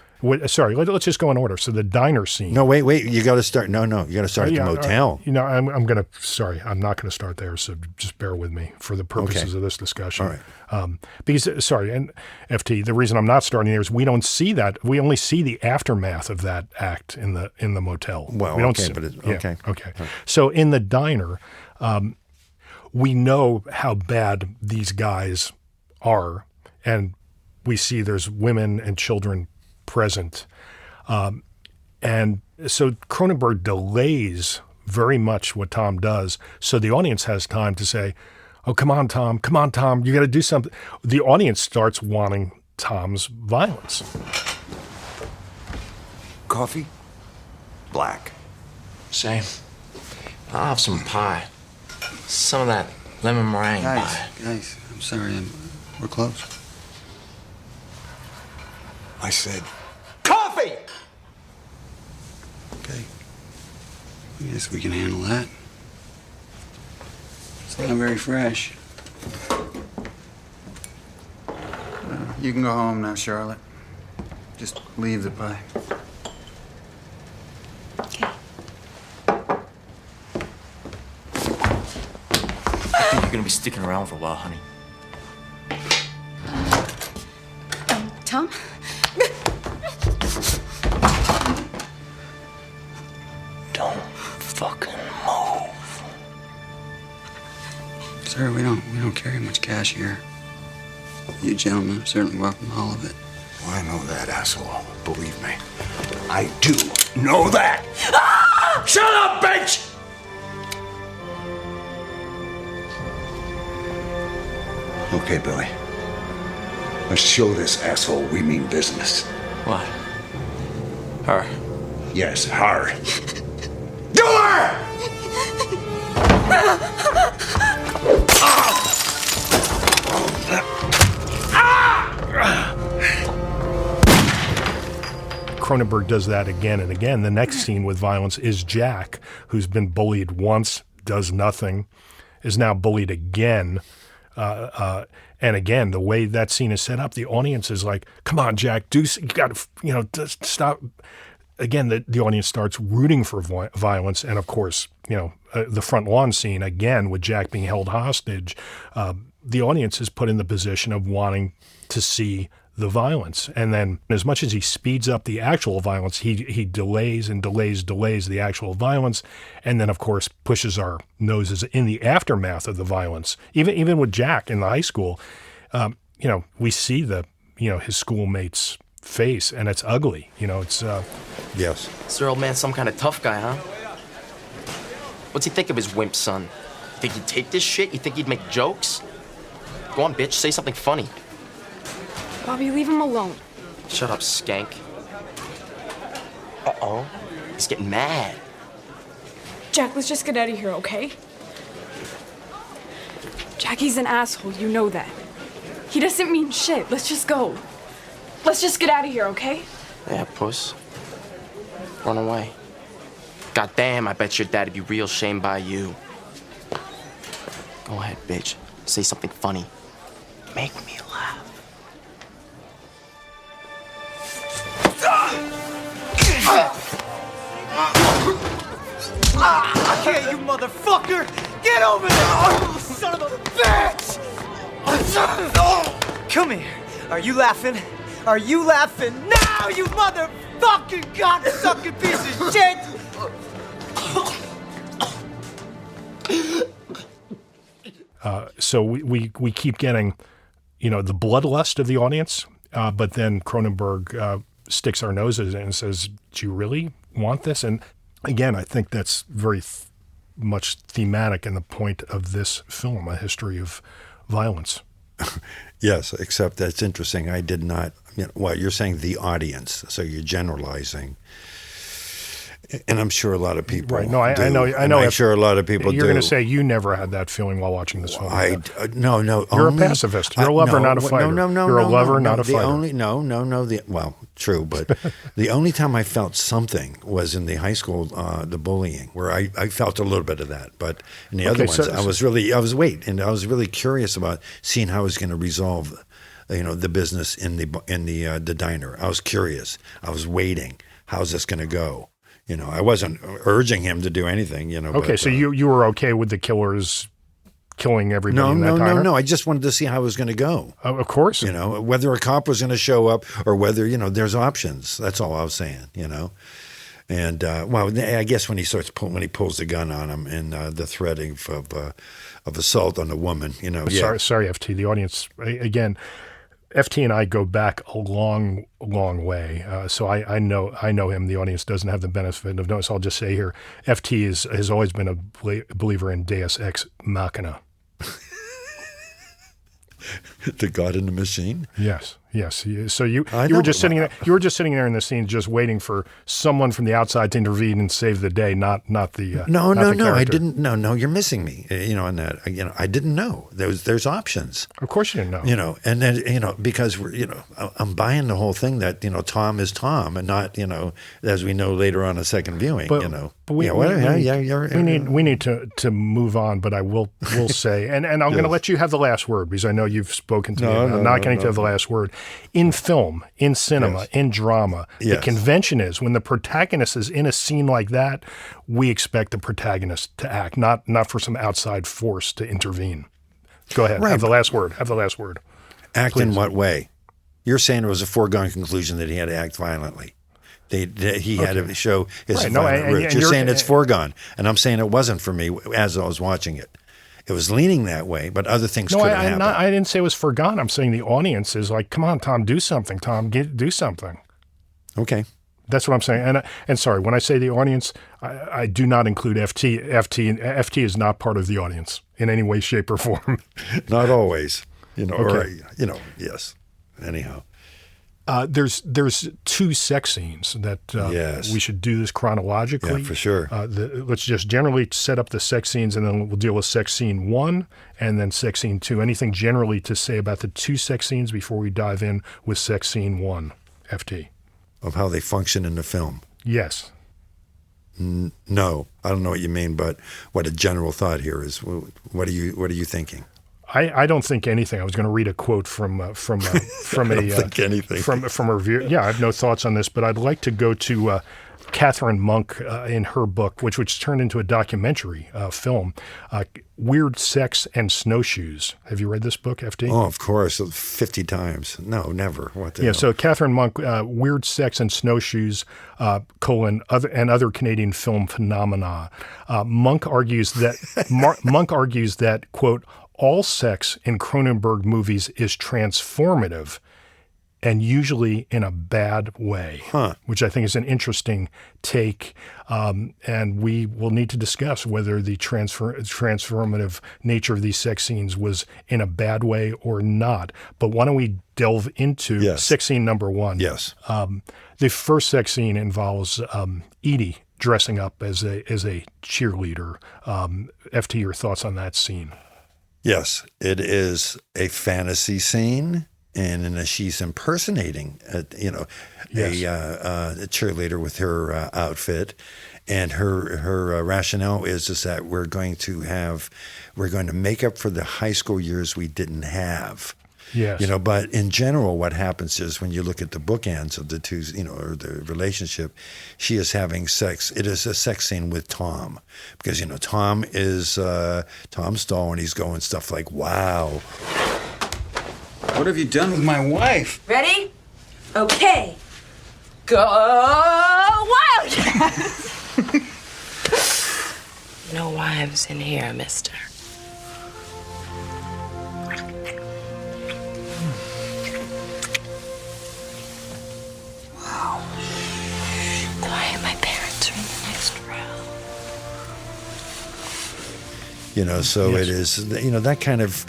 Sorry, let's just go in order. So the diner scene. No, wait. You got to start. No, you got to start at the motel. I'm not going to start there. So just bear with me for the purposes of this discussion. All right. Because and FT, the reason I'm not starting there is we don't see that. We only see the aftermath of that act in the motel. Well, we don't okay. Okay. So in the diner, we know how bad these guys are, and we see there's women and children present. And so Cronenberg delays very much what Tom does, so the audience has time to say, oh, come on, Tom, you got to do something. The audience starts wanting Tom's violence. Coffee? Black. Same. I'll have some pie. Some of that lemon meringue pie. Guys, I'm sorry, we're close. I said, Coffee! Okay. I guess we can handle that. It's not very fresh. You can go home now, Charlotte. Just leave the pie. Okay. I think you're gonna be sticking around for a while, honey. Tom? Don't fucking move. Sir, we don't carry much cash here. You gentlemen are certainly welcome to all of it. well, I know that, asshole. Believe me. I do know that. Ah! Shut up, bitch! Okay, Billy. Let's show this asshole we mean business. What? Her? Yes, her. Do her! Cronenberg does that again and again. The next scene with violence is Jack, who's been bullied once, does nothing, is now bullied again. And again, the way that scene is set up, the audience is like, come on, Jack, you got to, stop. Again, the audience starts rooting for violence. And of course, the front lawn scene, again, with Jack being held hostage, the audience is put in the position of wanting to see the violence. And then as much as he speeds up the actual violence, he delays and delays the actual violence. And then, of course, pushes our noses in the aftermath of the violence. Even with Jack in the high school, we see his schoolmates' face, and it's ugly. It's Yes. Is your old man some kind of tough guy, huh? What's he think of his wimp son? You think he'd take this shit? You think he'd make jokes? Go on, bitch, say something funny. Bobby, leave him alone. Shut up, skank. Uh-oh. He's getting mad. Jack, let's just get out of here, okay? Jackie's an asshole, you know that. He doesn't mean shit. Let's just go. Let's just get out of here, okay? Yeah, puss. Run away. Goddamn, I bet your dad'd be real shamed by you. Go ahead, bitch. Say something funny. Make me laugh. Okay, you motherfucker! Get over there! Son of a bitch! Come here. Are you laughing? Are you laughing now, you motherfucking cocksucking piece of shit? So we keep getting, the bloodlust of the audience, but then Cronenberg sticks our noses in and says, do you really want this? And again, I think that's very much thematic in the point of this film, a history of violence. Yes, except that's interesting. I did not, you're saying the audience, so you're generalizing. And I'm sure a lot of people right. No, I know. I'm sure a lot of people You're do. going to say you never had that feeling while watching this film. No. You're a pacifist. You're a lover, not a fighter. No. You're a lover, not a fighter. True, but the only time I felt something was in the high school, the bullying, where I felt a little bit of that. But in the other ones, I was really curious about seeing how I was going to resolve, the business in the diner. I was curious. I was waiting. How's this going to go? I wasn't urging him to do anything, Okay, so you were okay with the killers killing everybody in that diner? No. I just wanted to see how it was going to go. Of course. Whether a cop was going to show up or whether, there's options. That's all I was saying, And, I guess when he pulls the gun on him and the threat of assault on the woman, Sorry, FT. The audience, again, FT and I go back a long, long way. So I know him. The audience doesn't have the benefit of notice. I'll just say here, FT has always been a believer in Deus Ex Machina. The God in the machine? Yes. So you were just sitting there. You were just sitting there in the scene, just waiting for someone from the outside to intervene and save the day, not the. No. I didn't. No. You're missing me. On that. I didn't know there's options. Of course you didn't know. And then because we're I'm buying the whole thing that Tom is Tom and not as we know later on a second viewing. But we need to move on. But I will say, and I'm going to let you have the last word because I know you've spoken to me. I'm not going to have the last word. In film, in cinema, in drama, the convention is when the protagonist is in a scene like that, we expect the protagonist to act, not for some outside force to intervene. Go ahead. Right. Have the last word. Act Please. In what way? You're saying it was a foregone conclusion that he had to act violently. He had to show his violent roots. You're saying it's foregone, and I'm saying it wasn't for me as I was watching it. It was leaning that way, but other things could have happened. I didn't say it was forgone. I'm saying the audience is like, come on, Tom, do something. Tom, do something. Okay. That's what I'm saying. And sorry, when I say the audience, I do not include FT. FT is not part of the audience in any way, shape, or form. Not always. Okay. Yes. Anyhow. There's two sex scenes that we should do this chronologically. Yeah, for sure. Let's just generally set up the sex scenes, and then we'll deal with sex scene 1 and then sex scene 2. Anything generally to say about the two sex scenes before we dive in with sex scene 1, FT? Of how they function in the film? Yes. No, I don't know what you mean, but what a general thought here is. What are you thinking? I don't think anything. I was going to read a quote from a from a review. Yeah, I have no thoughts on this, but I'd like to go to Catherine Monk in her book, which turned into a documentary film, Weird Sex and Snowshoes. Have you read this book, FD? Oh, of course, 50 times. No, never. What the hell? So Catherine Monk, Weird Sex and Snowshoes, other Canadian film phenomena. Monk argues that, quote, all sex in Cronenberg movies is transformative and usually in a bad way, which I think is an interesting take. And we will need to discuss whether the transformative nature of these sex scenes was in a bad way or not. But why don't we delve into sex scene number 1? Yes. The first sex scene involves Edie dressing up as a cheerleader. FT, your thoughts on that scene? Yes, it is a fantasy scene, and she's impersonating, a cheerleader with her outfit, and her rationale is that we're going to make up for the high school years we didn't have. Yes. But in general, what happens is when you look at the bookends of the two, or the relationship, she is having sex. It is a sex scene with Tom because, Tom is Tom Stahl, and he's going stuff like, wow. What have you done with my wife? Ready? Okay. Go Wildcats! No wives in here, mister. Wow. Quiet, my parents are in the next row. So Yes. it is, that kind of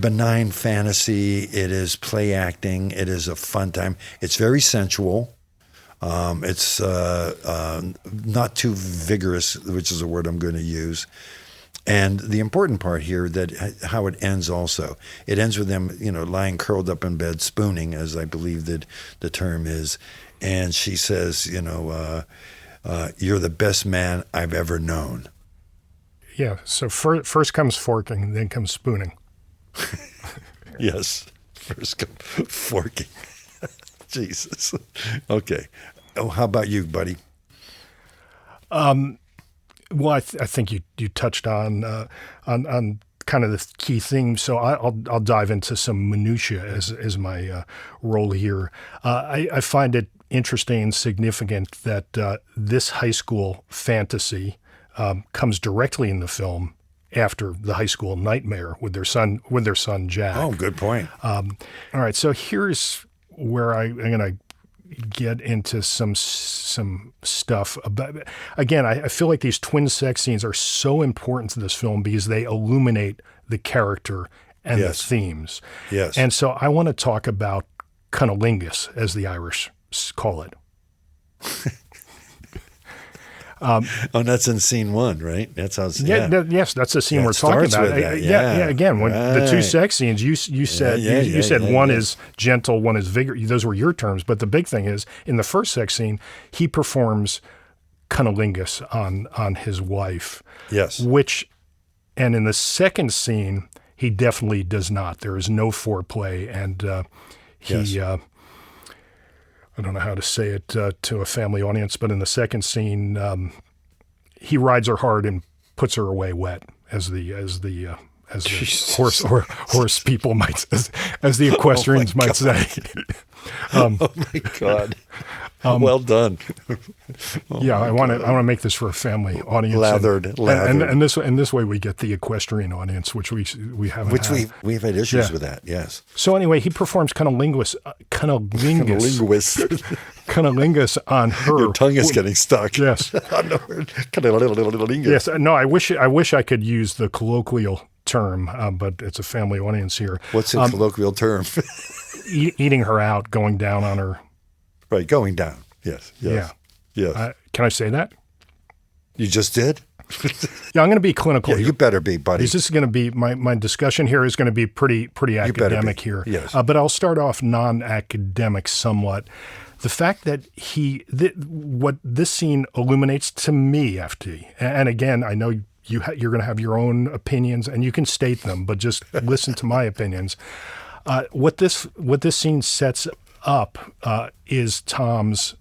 benign fantasy. It is play acting. It is a fun time. It's very sensual. It's not too vigorous, which is a word I'm going to use. And the important part here, that how it ends also. It ends with them, lying curled up in bed, spooning, as I believe that the term is. And she says, you're the best man I've ever known. Yeah. So first comes forking, then comes spooning. Yes. First comes forking. Jesus. Okay. Oh, how about you, buddy? Well, I think you touched on kind of the key theme. So I'll dive into some minutia as my role here. I find it interesting and significant that this high school fantasy comes directly in the film after the high school nightmare with their son Jack. Oh, good point. All right, so here's where I'm going to get into some stuff about. Again, I feel like these twin sex scenes are so important to this film because they illuminate the character and Yes. the themes. Yes. And so I want to talk about cunnilingus, as the Irish call it. And that's in scene 1, right? That's how. Yes, that's the scene Yeah, we're it talking starts about. with that, Yeah. Again, when the two right. sex scenes, you said you said one is gentle, one is vigorous. Those were your terms, but the big thing is in the first sex scene, he performs cunnilingus on his wife. Yes. And in the second scene, he definitely does not. There is no foreplay, and he. Yes. I don't know how to say it to a family audience, but in the second scene, he rides her hard and puts her away wet, as the horse people might, as the equestrians might say. Oh my God! Well done. I want to make this for a family audience. Lathered. And this way we get the equestrian audience, which we haven't. Which had. we've had issues with that. Yes. So anyway, he performs cunnilingus on her. Your tongue is getting stuck. Yes. Cunnilingus. Yes. No, I wish I could use the colloquial term, but it's a family audience here. What's a colloquial term? Eating her out, going down on her. Right, going down. Yes. Yeah. Yes. Can I say that? You just did? Yeah, I'm going to be clinical. Yeah, you better be, buddy. This is going to be my discussion here is going to be pretty academic here. Yes. But I'll start off non-academic somewhat. The fact that what this scene illuminates to me, FT, and again, I know you're going to have your own opinions and you can state them, but just listen to my opinions. What this scene sets up is Tom's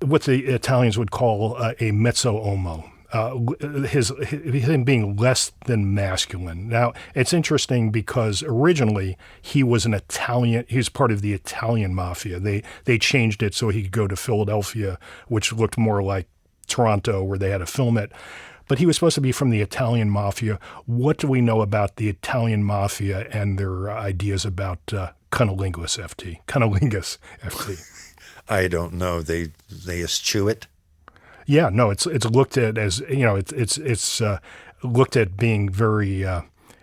what the Italians would call a mezzo uomo. Him being less than masculine. Now, it's interesting because originally he was an Italian. He was part of the Italian mafia. They changed it so he could go to Philadelphia, which looked more like Toronto, where they had to film it. But he was supposed to be from the Italian mafia. What do we know about the Italian mafia and their ideas about cunnilingus, FT? Cunnilingus, FT. I don't know. They eschew it. Yeah, no, it's looked at as it's looked at being very.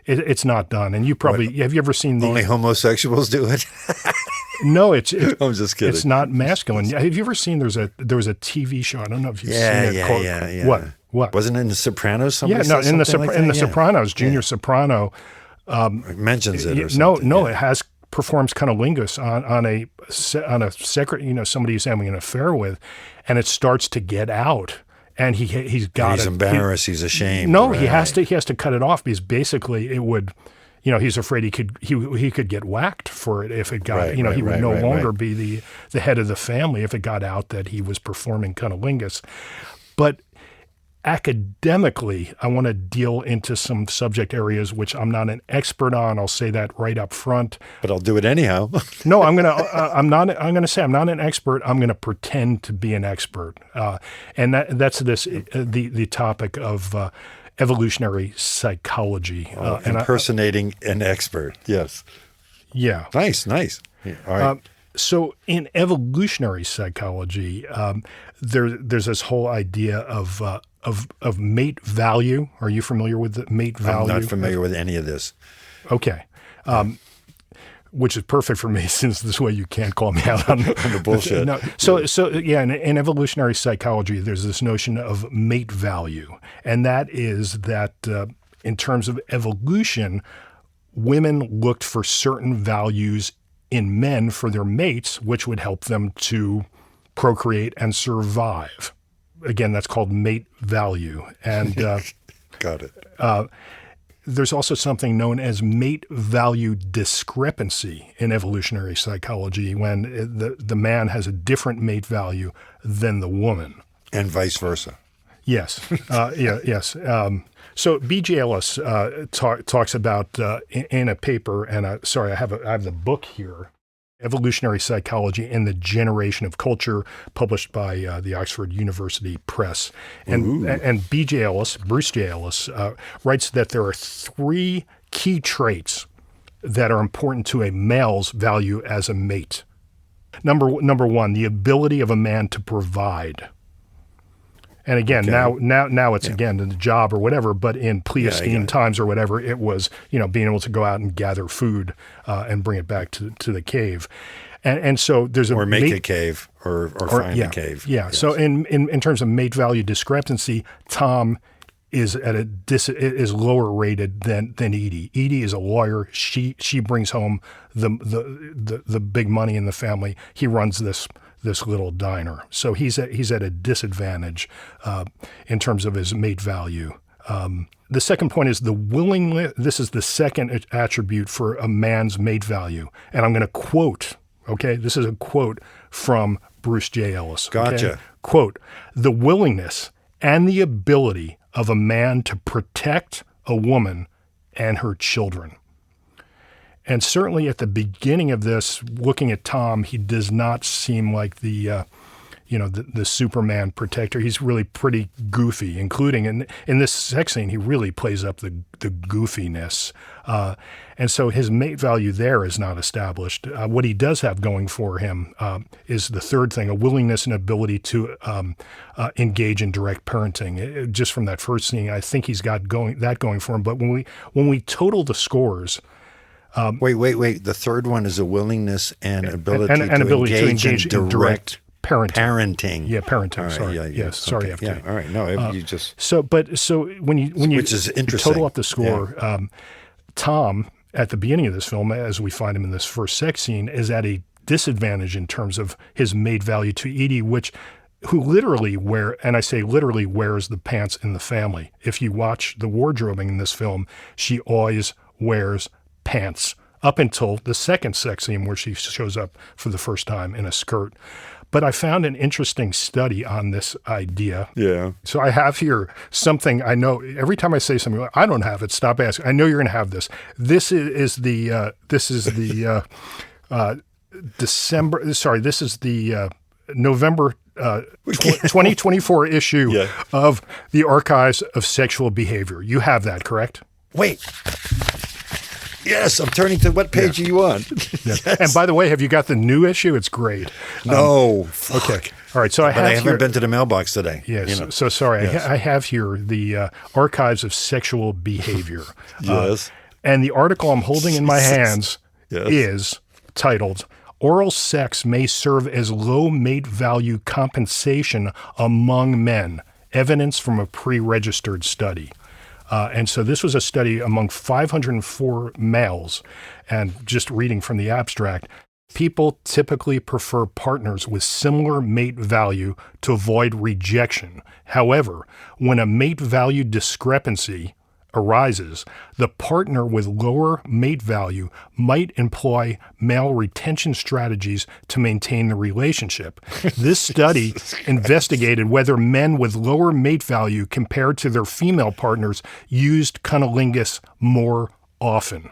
It's not done, and you probably have you ever seen the only homosexuals do it? No, I'm just kidding. It's not masculine. Have you ever seen there was a TV show? I don't know if you've seen it. Yeah. What? What? Wasn't it in The Sopranos? Yeah, no, in the Sopranos, Junior Soprano mentions it or something. No, it performs cunnilingus on a secretary, somebody he's having an affair with, and it starts to get out. And he's embarrassed. He's ashamed. No, right. he has to cut it off because basically it would, he's afraid he could get whacked for it if it got, he would no longer be the head of the family if it got out that he was performing cunnilingus. But academically, I want to deal into some subject areas which I'm not an expert on. I'll say that right up front. But I'll do it anyhow. No, I'm gonna say I'm not an expert. I'm gonna pretend to be an expert, and that's the topic of evolutionary psychology. Impersonating an expert. Yes. Yeah. Nice. Yeah, all right. So in evolutionary psychology, there's this whole idea of mate value. Are you familiar with the mate value? I'm not familiar with any of this. Okay. Which is perfect for me since this way you can't call me out on the bullshit. No. So in evolutionary psychology, there's this notion of mate value. And that is that in terms of evolution, women looked for certain values in men for their mates, which would help them to procreate and survive. Again, that's called mate value. And got it. There's also something known as mate value discrepancy in evolutionary psychology when the man has a different mate value than the woman. And vice versa. Yes. Yes. So B.J. Ellis talks about in a paper, and I have the book here, Evolutionary Psychology and the Generation of Culture, published by the Oxford University Press. And B.J. Ellis, Bruce J. Ellis, writes that there are 3 key traits that are important to a male's value as a mate. Number 1, the ability of a man to provide. And again, now it's again the job or whatever, but in Pleistocene times or whatever, it was, being able to go out and gather food and bring it back to the cave. And so there's a make a cave or find a cave. Yeah. Yes. So in terms of mate value discrepancy, Tom is is lower rated than Edie. Edie is a lawyer. She brings home the big money in the family. He runs this little diner. So he's at a disadvantage in terms of his mate value. The second point is the willingness. This is the second attribute for a man's mate value. And I'm going to quote, okay? This is a quote from Bruce J. Ellis. Gotcha. Okay? Quote, the willingness and the ability of a man to protect a woman and her children. And certainly at the beginning of this, looking at Tom, he does not seem like the Superman protector. He's really pretty goofy, including in this sex scene, he really plays up the goofiness. And so his mate value there is not established. What he does have going for him is the third thing, a willingness and ability to engage in direct parenting. Just from that first scene, I think he's got that going for him. But when we total the scores, wait. The third one is a willingness and ability to engage in direct parenting. Yeah, parenting. Right, sorry. Yes. Sorry, FT. Yeah. All right. No, you just. So when you which is interesting. Total up the score, Tom at the beginning of this film, as we find him in this first sex scene, is at a disadvantage in terms of his mate value to Edie, who literally wears the pants in the family. If you watch the wardrobing in this film, she always wears pants up until the second sex scene where she shows up for the first time in a skirt. But I found an interesting study on this idea. Yeah. So I have here something I know. Every time I say something, I don't have it. Stop asking. I know you're going to have this. This is the December. Sorry, this is the November 2024 issue of the Archives of Sexual Behavior. You have that, correct? Wait. Yes, I'm turning to what page are you on? Yes. And by the way, have you got the new issue? It's great. No. Okay. All right. So I haven't been to the mailbox today. Yes. So sorry. Yes. I have here the Archives of Sexual Behavior. Yes. And the article I'm holding in my hands is titled, Oral Sex May Serve as Low Mate Value Compensation Among Men. evidence from a pre-registered study. And so this was a study among 504 males, and just reading from the abstract, people typically prefer partners with similar mate value to avoid rejection. However, when a mate value discrepancy arises, the partner with lower mate value might employ male retention strategies to maintain the relationship. This study investigated whether men with lower mate value compared to their female partners used cunnilingus more often.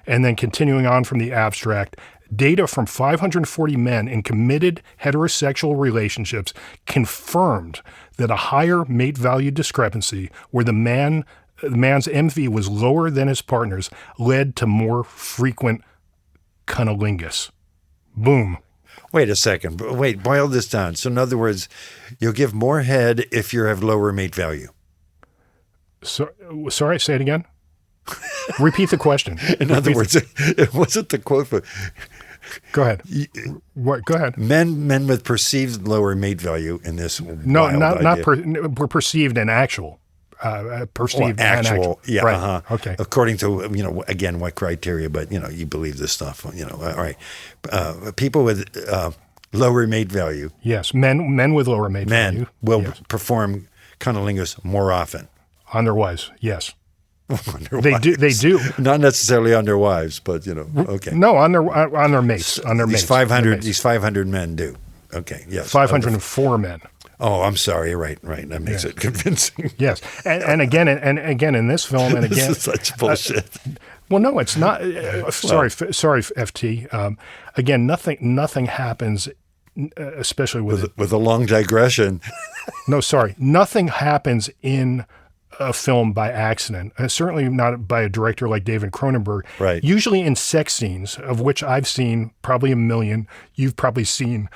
And then continuing on from the abstract, data from 540 men in committed heterosexual relationships confirmed that a higher mate value discrepancy where the man's MV was lower than his partner's led to more frequent cunnilingus. Boom. Wait a second. Wait, boil this down. So in other words, you'll give more head if you have lower mate value. So, sorry, say it again. Repeat the question. In other words, it wasn't the quote, but go ahead. Go ahead. Men with perceived lower mate value in this. No, not perceived and actual. Perceived and actual. Yeah. Right. Uh-huh. Okay. According to, again, what criteria, but, you believe this stuff, all right. People with lower mate value. Yes. Men with lower mate value. Will perform cunnilingus more often. On their wives. Yes. They do. Not necessarily on their wives, but, okay. No, on their mates. On their mates. These 500 men do. Okay. Yes. 504 men. Oh, I'm sorry. Right. That makes it convincing. Yes, and again in this film, and again, this is such bullshit. Well, no, it's not. Sorry, FT. Again, nothing happens, especially with a long digression. No, sorry, nothing happens in a film by accident. Certainly not by a director like David Cronenberg. Right. Usually in sex scenes, of which I've seen probably 1 million. You've probably seen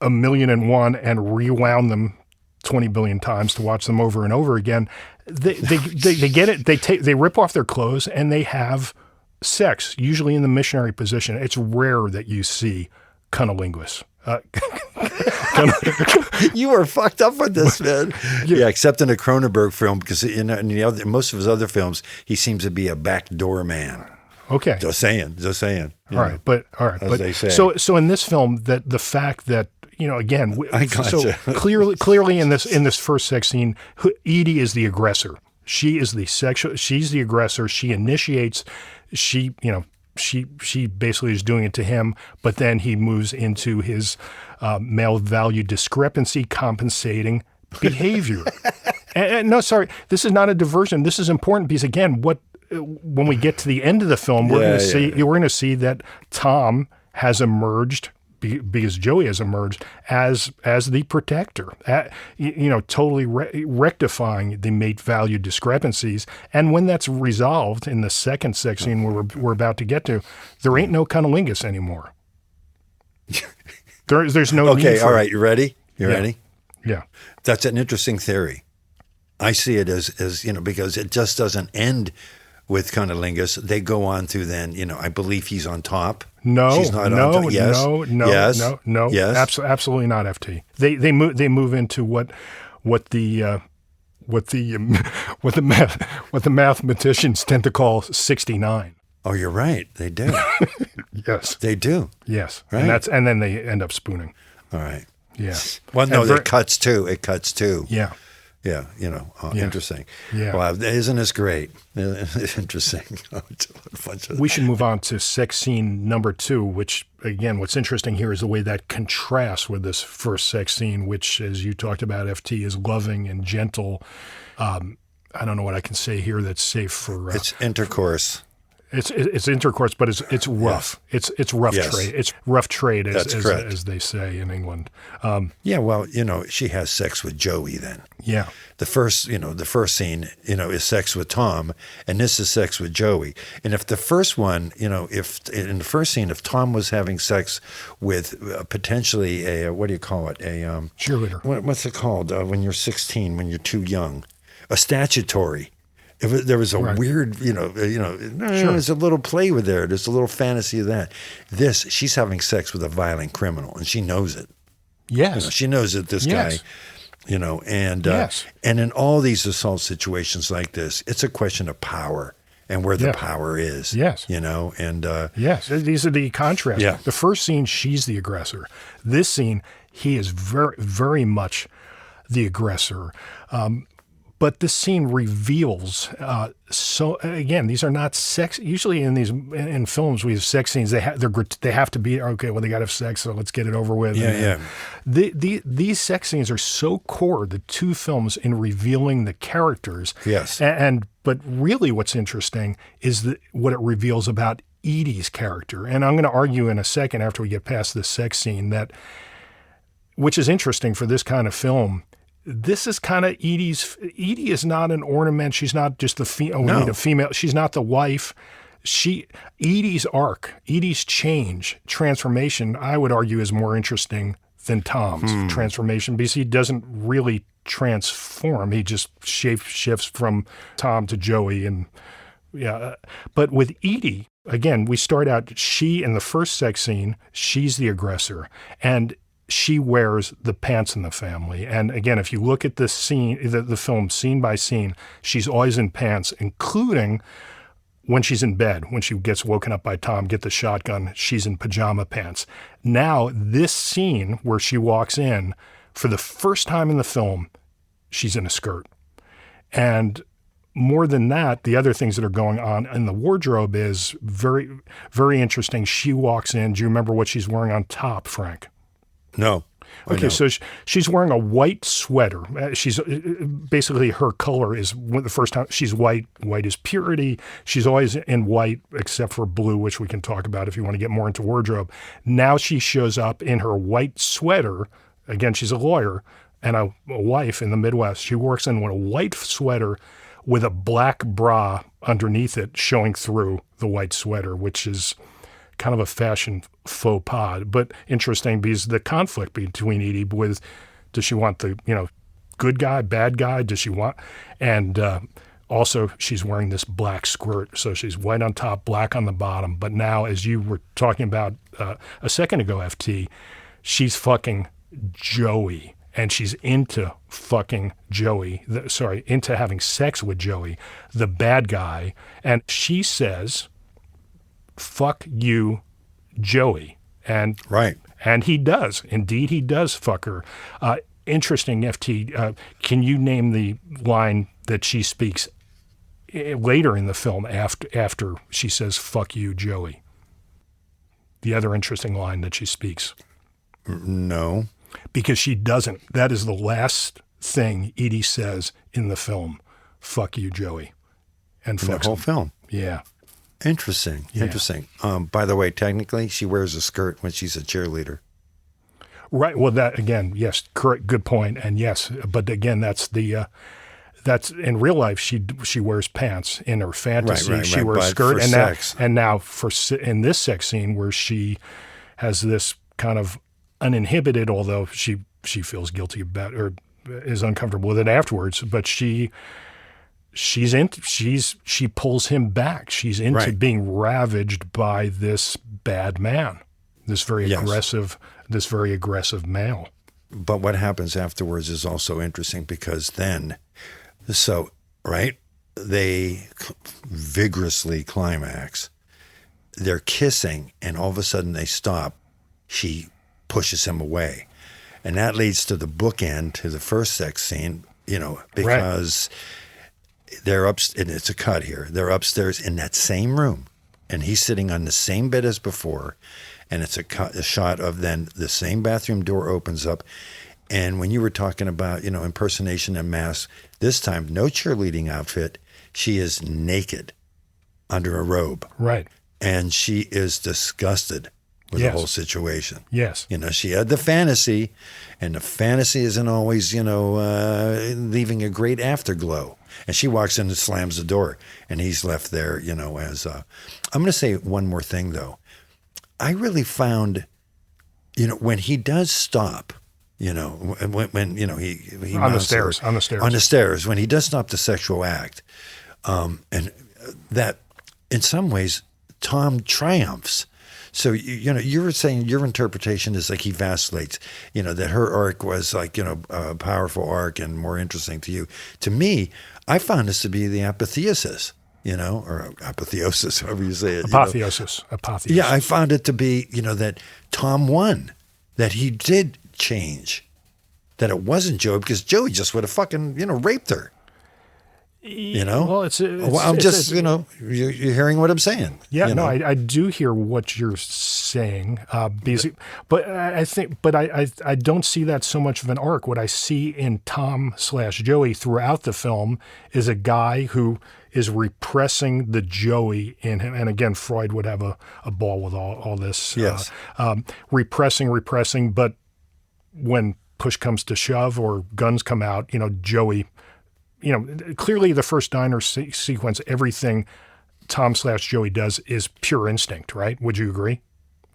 1,000,001 and rewound them 20 billion times to watch them over and over again. They get it. They rip off their clothes and they have sex, usually in the missionary position. It's rare that you see cunnilingus. You are fucked up with this, man. Yeah, except in a Cronenberg film, because in most of his other films, he seems to be a backdoor man. Okay, just saying. All right, but they say. So in this film, that the fact that again, I gotcha. So clearly in this first sex scene, Edie is the aggressor. She is the sexual. She's the aggressor. She initiates. She basically is doing it to him, but then he moves into his male value discrepancy compensating behavior. and no, sorry, this is not a diversion. This is important because again, when we get to the end of the film, we're going to see that Tom has emerged because Joey has emerged as the protector, totally rectifying the mate value discrepancies. And when that's resolved in the second sex scene we're about to get to, there ain't no cunnilingus anymore. There's no need for all right, you ready? Ready? Yeah. That's an interesting theory. I see it as because it just doesn't end with cunnilingus. They go on to then, I believe he's on top. No, she's not no, on top. Yes. No. Yes. Absolutely not. FT. They move into what the mathematicians tend to call 69. Oh, you're right. They do. Yes, they do. Yes, right. And then they end up spooning. All right. Yeah. Well, no, it cuts too. Yeah. Yeah, interesting. Yeah. Wow, isn't this great? Interesting. We should move on to sex scene number 2, which, again, what's interesting here is the way that contrasts with this first sex scene, which, as you talked about, FT, is loving and gentle. I don't know what I can say here that's safe for... it's intercourse. It's intercourse, but it's rough. Yeah. It's rough trade. It's rough trade, as they say in England. She has sex with Joey then. Yeah. The first scene, is sex with Tom, and this is sex with Joey. And if the first one, if in the first scene, if Tom was having sex with potentially a, what do you call it? A cheerleader. What's it called when you're 16, when you're too young? A statutory. There was a weird, there's a little play with there. There's a little fantasy of that. She's having sex with a violent criminal, and she knows it. Yes. She knows that this guy and Yes. and in all these assault situations like this, it's a question of power and where the Yeah. power is. Yes. And Yes, these are the contrasts. Yeah. The first scene, she's the aggressor. This scene, he is very, very much the aggressor. But this scene reveals. So again, these are not sex. Usually in films, we have sex scenes. They have to be okay. Well, they got to have sex, so let's get it over with. Yeah. These sex scenes are so core, the two films, in revealing the characters. Yes. But really, what's interesting is what it reveals about Edie's character. And I'm going to argue in a second after we get past this sex scene which is interesting for this kind of film. This is kind of Edie's. Edie is not an ornament. She's not just the female. We need a female. She's not the wife. Edie's arc, Edie's transformation, I would argue, is more interesting than Tom's transformation, because he doesn't really transform. He just shifts from Tom to Joey, and But with Edie, again, we start out. She in the first sex scene, she's the aggressor, and she wears the pants in the family. And again, if you look at the scene, the film scene by scene, she's always in pants, including when she's in bed, when she gets woken up by Tom, get the shotgun, she's in pajama pants. Now, this scene where she walks in, for the first time in the film, she's in a skirt. And more than that, the other things that are going on in the wardrobe is very, very interesting. She walks in. Do you remember what she's wearing on top, Frank? No. Okay, so she's wearing a white sweater. She's basically, her color is, the first time, she's white. White is purity. She's always in white except for blue, which we can talk about if you want to get more into wardrobe. Now she shows up in her white sweater. Again, she's a lawyer and a wife in the Midwest. She works in a white sweater with a black bra underneath it showing through the white sweater, which is kind of a fashion faux pas, but interesting because the conflict between Edie with, does she want the, good guy, bad guy? Does she want, and also she's wearing this black skirt. So she's white on top, black on the bottom. But now, as you were talking about a second ago, FT, she's fucking Joey, and she's into fucking Joey, into having sex with Joey, the bad guy. And she says, fuck you, Joey. And right. And he does. Indeed, he does fuck her. Interesting, FT. Can you name the line that she speaks later in the film after she says, fuck you, Joey? The other interesting line that she speaks. No. Because she doesn't. That is the last thing Edie says in the film. Fuck you, Joey. And in the whole film. Yeah. Interesting. Yeah. Interesting. By the way, technically, she wears a skirt when she's a cheerleader. Right. Well, that again, yes, correct. Good point. And yes, but again, that's that's in real life. She wears pants in her fantasy. Right. She wears a skirt, and sex. now in this sex scene where she has this kind of uninhibited, although she feels guilty about or is uncomfortable with it afterwards, but she pulls him back. She's into being ravaged by this bad man, this very aggressive male. But what happens afterwards is also interesting because then, they vigorously climax. They're kissing, and all of a sudden they stop. She pushes him away, and that leads to the bookend to the first sex scene. Because. They're up, and it's a cut here. They're upstairs in that same room, and he's sitting on the same bed as before, and it's a shot of then the same bathroom door opens up, and when you were talking about impersonation and mask, this time no cheerleading outfit. She is naked under a robe, right, and she is disgusted with the whole situation. Yes, she had the fantasy, and the fantasy isn't always leaving a great afterglow. And she walks in and slams the door, and he's left there, as I'm going to say one more thing, though. I really found, when he does stop, when he on the stairs, when he does stop the sexual act, and that in some ways Tom triumphs. So, you were saying your interpretation is like he vacillates, that her arc was like, a powerful arc and more interesting to you. To me, I found this to be the apotheosis, or apotheosis, however you say it. Apotheosis. Apotheosis. Yeah, I found it to be, that Tom won, that he did change, that it wasn't Joey, because Joey just would have fucking, raped her. Well, I'm just, you're hearing what I'm saying. Yeah, no, I do hear what you're saying, basically, but I don't see that so much of an arc. What I see in Tom/Joey throughout the film is a guy who is repressing the Joey in him. And again, Freud would have a ball with all this. Yes. Repressing, but when push comes to shove or guns come out, Joey, clearly the first diner sequence, everything Tom/Joey does is pure instinct, right? Would you agree?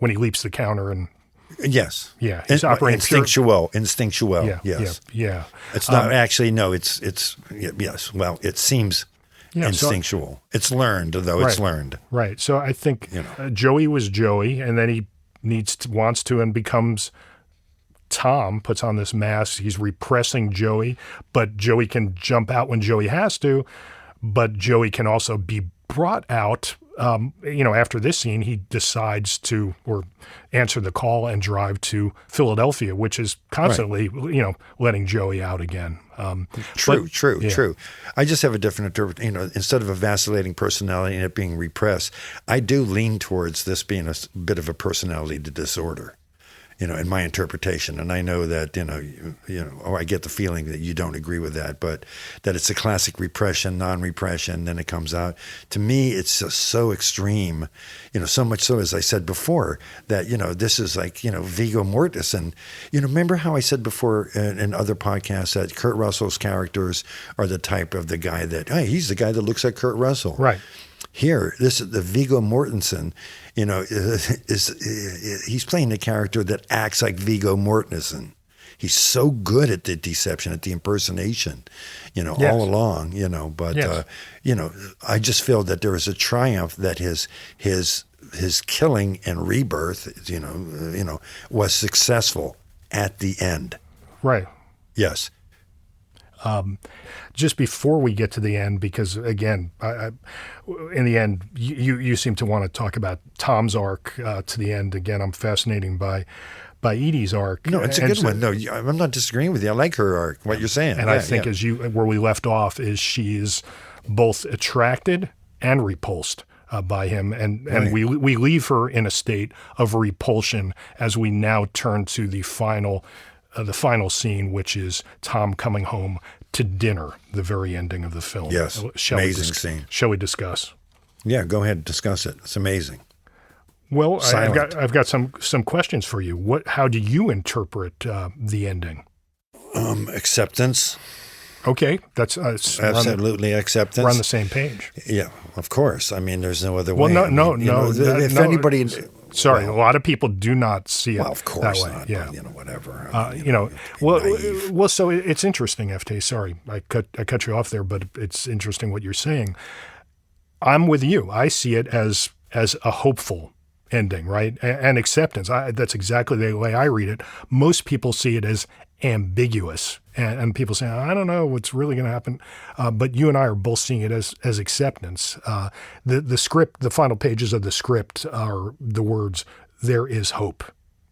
When he leaps the counter and... Yes. Yeah. He's operating instinctual. Yeah. Yes. Yeah. It's not actually, no, it's yes. Well, it seems instinctual. It's learned, though. Right, it's learned. Right. So I think Joey was Joey, and then he wants to and becomes Tom, puts on this mask. He's repressing Joey, but Joey can jump out when Joey has to, but Joey can also be brought out. After this scene, he decides to answer the call and drive to Philadelphia, which is constantly, letting Joey out again. True. I just have a different interpretation. Instead of a vacillating personality and it being repressed, I do lean towards this being a bit of a personality disorder. In my interpretation. And I know that, I get the feeling that you don't agree with that, but that it's a classic repression, non-repression, then it comes out. To me, it's just so extreme, so much so, as I said before, that, this is like, Viggo Mortensen. Remember how I said before in other podcasts that Kurt Russell's characters are the type of the guy that, hey, he's the guy that looks like Kurt Russell. Right. Here, this is the Viggo Mortensen, he's playing the character that acts like Viggo Mortensen. He's so good at the deception, at the impersonation, all along, but, yes. I just feel that there is a triumph that his killing and rebirth, was successful at the end. Right. Yes. Just before we get to the end, because again, in the end, you seem to want to talk about Tom's arc to the end. Again, I'm fascinated by Edie's arc. No, it's a good one. No, I'm not disagreeing with you. I like her arc. What you're saying, and I think where we left off is she is both attracted and repulsed by him, and Right. we leave her in a state of repulsion as we now turn to the final scene, which is Tom coming home to dinner, the very ending of the film. Yes, amazing scene. Shall we discuss? Yeah, go ahead, discuss it. It's amazing. Well, I've got some questions for you. How do you interpret the ending? Acceptance. Okay, that's absolutely acceptance. We're on the same page. Yeah, of course. I mean, there's no other way. Well, no. If anybody. Sorry, a lot a lot of people do not see it. Well, of course that way. not. Yeah. But, whatever. Well. So it's interesting, FT. Sorry, I cut you off there, but it's interesting what you're saying. I'm with you. I see it as a hopeful ending, right? And acceptance. That's exactly the way I read it. Most people see it as ambiguous, and people say, I don't know what's really going to happen. But you and I are both seeing it as acceptance. The script, the final pages of the script are the words, "There is hope."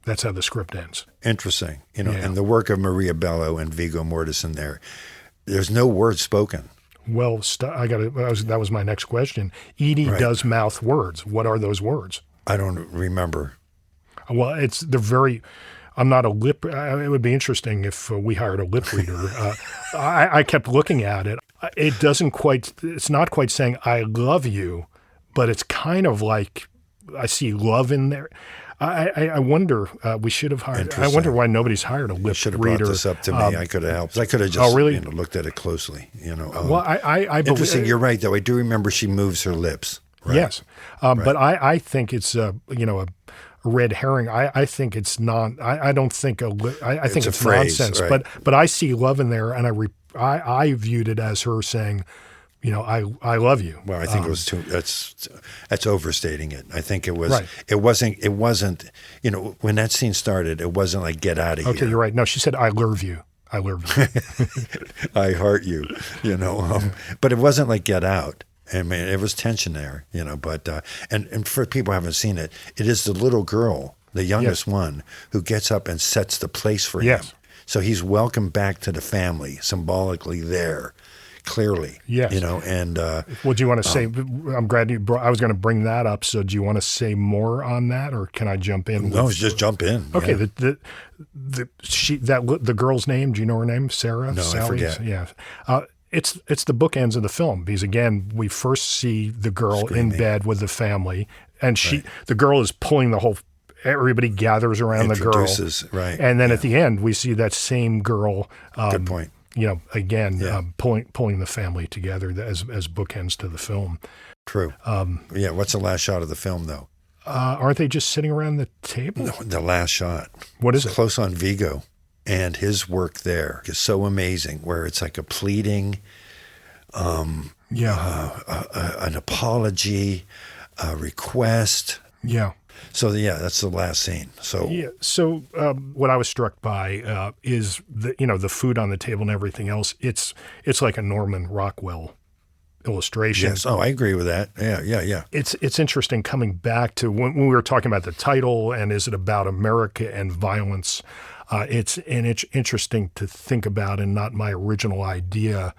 That's how the script ends. Interesting. And the work of Maria Bello and Viggo Mortensen there's no word spoken. Well, that was my next question. Edie does mouth words. What are those words? I don't remember. Well, they're very. I'm not a lip. It would be interesting if we hired a lip reader. I kept looking at it. It doesn't quite. It's not quite saying "I love you," but it's kind of like I see love in there. I wonder. We should have hired. I wonder why nobody's hired a lip reader. Should have brought this up to me. I could have helped. I could have just looked at it closely. Well, I interesting. believe, you're right, though. I do remember she moves her lips. Right. Yes, but I think it's a red herring. I think it's not. I don't think I think it's phrase, nonsense. Right. But I see love in there, and I viewed it as her saying, I love you. Well, I think it was too. That's overstating it. I think it was. Right. It wasn't. When that scene started, it wasn't like get out of here. Okay, you're right. No, she said, "I love you. I love you. I heart you." But it wasn't like get out. I mean, it was tension there. But and for people who haven't seen it, it is the little girl, the youngest one, who gets up and sets the place for him. Yes. So he's welcomed back to the family, symbolically there. Clearly, yes. And what do you want to say? I'm glad you brought. I was going to bring that up. So, do you want to say more on that, or can I jump in? No, just jump in. Okay. Yeah. The girl's name. Do you know her name? Sarah. No, Sally? I forget. Yeah. It's the bookends of the film because again, we first see the girl in bed with the family, and the girl is pulling the whole. Everybody gathers around the girl, right? And then at the end, we see that same girl. Good point. Pulling the family together as bookends to the film. True. What's the last shot of the film, though? Aren't they just sitting around the table? No, the last shot. What is it? Close on Viggo, and his work there is so amazing. Where it's like a pleading, an apology, a request. Yeah. So that's the last scene. So what I was struck by is the food on the table and everything else. It's like a Norman Rockwell illustration. Yes. Oh, I agree with that. Yeah. It's interesting coming back to when we were talking about the title and is it about America and violence. It's interesting to think about and not my original idea.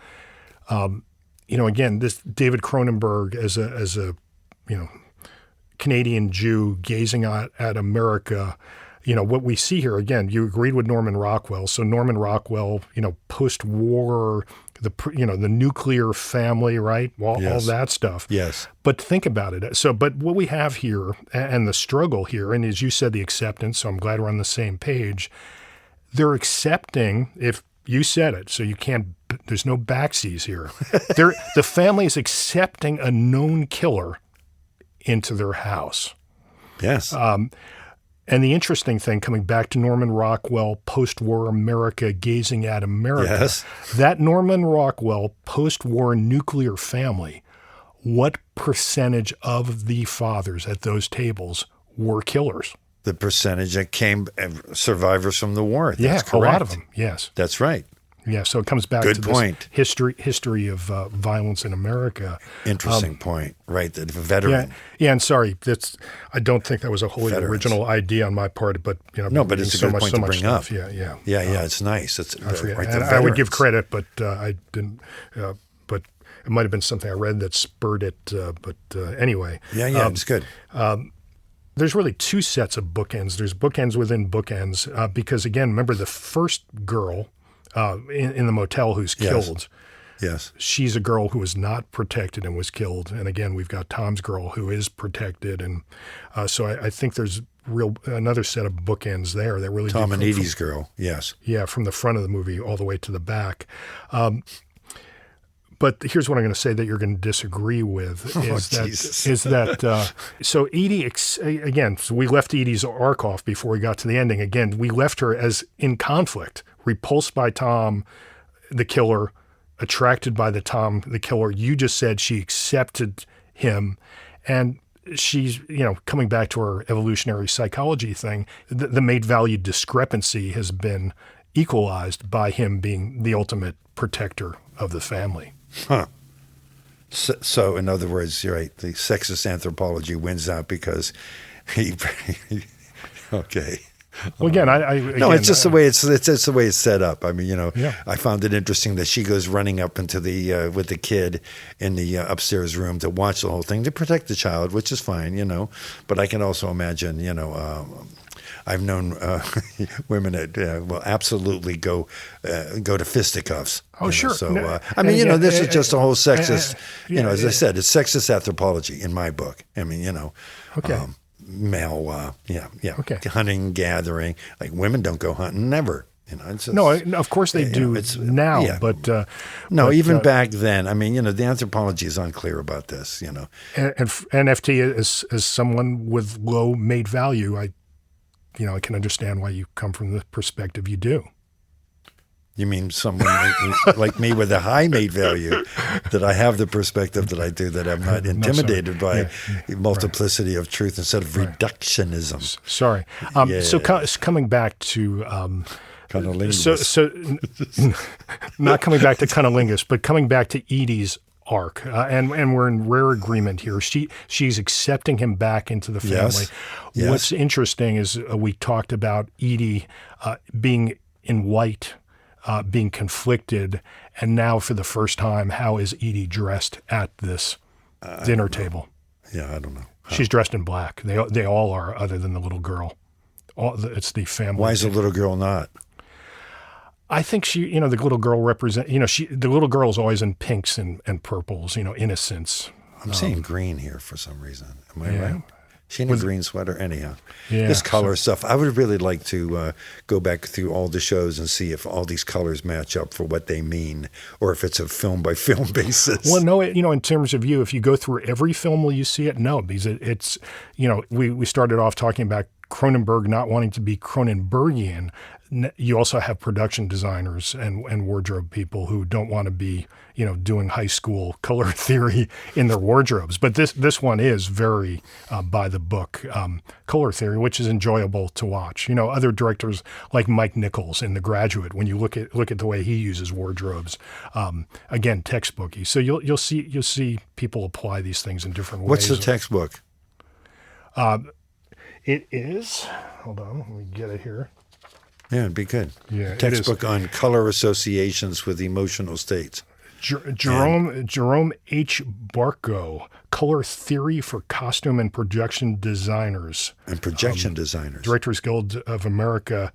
Again, this David Cronenberg as a Canadian Jew gazing at America, what we see here, again, you agreed with Norman Rockwell. So Norman Rockwell, post-war, the nuclear family, right? All that stuff. Yes. But think about it. But what we have here and the struggle here, and as you said, the acceptance, so I'm glad we're on the same page. They're accepting, if you said it, so you can't, there's no backsies here. The family is accepting a known killer into their house. Yes. And the interesting thing, coming back to Norman Rockwell, post-war America, gazing at America, that Norman Rockwell post-war nuclear family, what percentage of the fathers at those tables were killers? The percentage that came survivors from the war. That's correct. A lot of them, yes. That's right. Yeah, so it comes back to this history of violence in America. Interesting point, right? The veteran. Yeah, and sorry, I don't think that was a wholly original idea on my part, but no, but it's a good point to bring up. Yeah. It's nice. It's I would give credit, but I didn't. But it might have been something I read that spurred it. But anyway, it's good. There's really two sets of bookends. There's bookends within bookends because again, remember the first girl. In the motel who's killed. Yes. She's a girl who was not protected and was killed. And again, we've got Tom's girl who is protected. And so I think there's another set of bookends there that really Tom and Edie's girl, yes. Yeah, from the front of the movie all the way to the back. But here's what I'm going to say that you're going to disagree with so Edie, again, so we left Edie's arc off before we got to the ending. Again, we left her as in conflict, repulsed by Tom, the killer, attracted by the killer. You just said she accepted him, and she's, coming back to her evolutionary psychology thing, the mate value discrepancy has been equalized by him being the ultimate protector of the family. Huh. So in other words, you're right, the sexist anthropology wins out because he okay. Well, again, it's just the way it's the way it's set up. I mean, I found it interesting that she goes running up into the with the kid in the upstairs room to watch the whole thing to protect the child, which is fine, But I can also imagine, I've known women that will absolutely go to fisticuffs. Oh, sure. So this is just a whole sexist. As I said, it's sexist anthropology in my book. I mean, okay. Male, hunting, gathering. Like women don't go hunting, never. No, of course they do now, but even back then. I mean, the anthropology is unclear about this. And NFT as someone with low mate value, I can understand why you come from the perspective you do. You mean someone like me with a high mate value, that I have the perspective that I do, that I'm not intimidated by multiplicity of truth instead of reductionism. Sorry. So coming back to cunnilingus. Not coming back to cunnilingus, but coming back to Edie's arc, and we're in rare agreement here. She's accepting him back into the family. Yes. What's interesting is we talked about Edie being in white, being conflicted, and now for the first time, how is Edie dressed at this dinner table? Yeah, I don't know. She's dressed in black. They all are, other than the little girl. It's the family. Why is the little girl not? I think the little girl the little girl is always in pinks and purples, innocence. I'm seeing green here for some reason. Am I right? She in a green sweater anyhow. Yeah, this color stuff. I would really like to go back through all the shows and see if all these colors match up for what they mean, or if it's a film by film basis. Well, no, in terms of if you go through every film, will you see it? No, because it's we started off talking about Cronenberg not wanting to be Cronenbergian. You also have production designers and wardrobe people who don't want to be, doing high school color theory in their wardrobes. But this one is very by the book color theory, which is enjoyable to watch. Other directors like Mike Nichols in The Graduate, when you look at the way he uses wardrobes, again, textbooky. So you'll see people apply these things in different ways. What's the textbook? It is. Hold on, let me get it here. Yeah, it'd be good. Yeah, textbook on color associations with emotional states. Jerome H. Barco, Color Theory for Costume and Projection Designers. And Projection Designers. Directors Guild of America,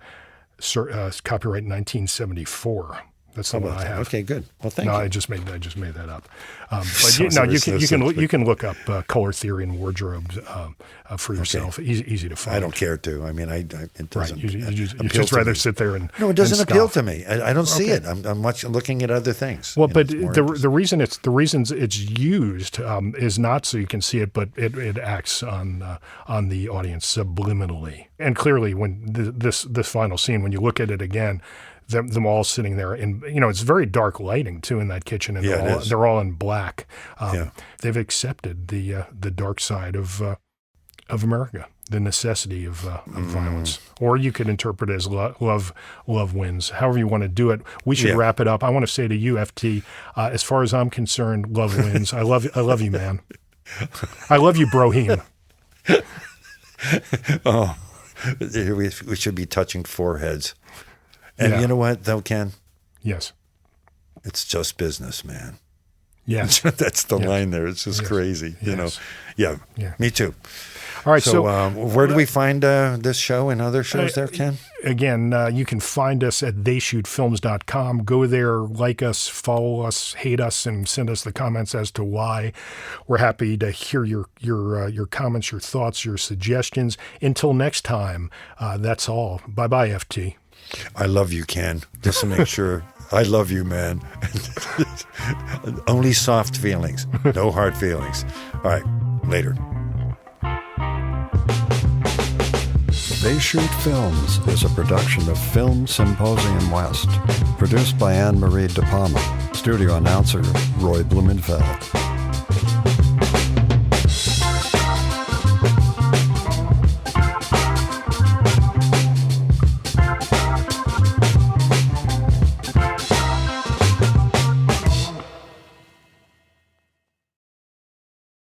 copyright 1974. That's the one I have. Okay, good. Well, thank you. No, I just made that up. But you can look up color theory and wardrobes for yourself. Okay. Easy to find. I don't care to. I mean, it doesn't. Right. You just rather sit there and no, it doesn't appeal to me. I don't see it. I'm looking at other things. Well, but the reasons it's used is not so you can see it, but it acts on the audience subliminally. And clearly, when this final scene, when you look at it again. Them all sitting there, and it's very dark lighting too in that kitchen, and they're all in black. They've accepted the dark side of America, the necessity of violence, or you could interpret it as love wins. However you want to do it. We should wrap it up. I want to say to you, FT, as far as I'm concerned, love wins. I love you, man. I love you, Brohim. Oh, we should be touching foreheads. And you know what, though, Ken? Yes. It's just business, man. Yes. That's the line there. It's just crazy, Yeah, me too. All right, so where do we find this show and other shows there, Ken? Again, you can find us at theyshootfilms.com. Go there, like us, follow us, hate us, and send us the comments as to why. We're happy to hear your comments, your thoughts, your suggestions. Until next time, that's all. Bye-bye, FT. I love you, Ken. Just to make sure. I love you, man. Only soft feelings. No hard feelings. All right. Later. They Shoot Films is a production of Film Symposium West. Produced by Anne-Marie De Palma. Studio announcer Roy Blumenfeld.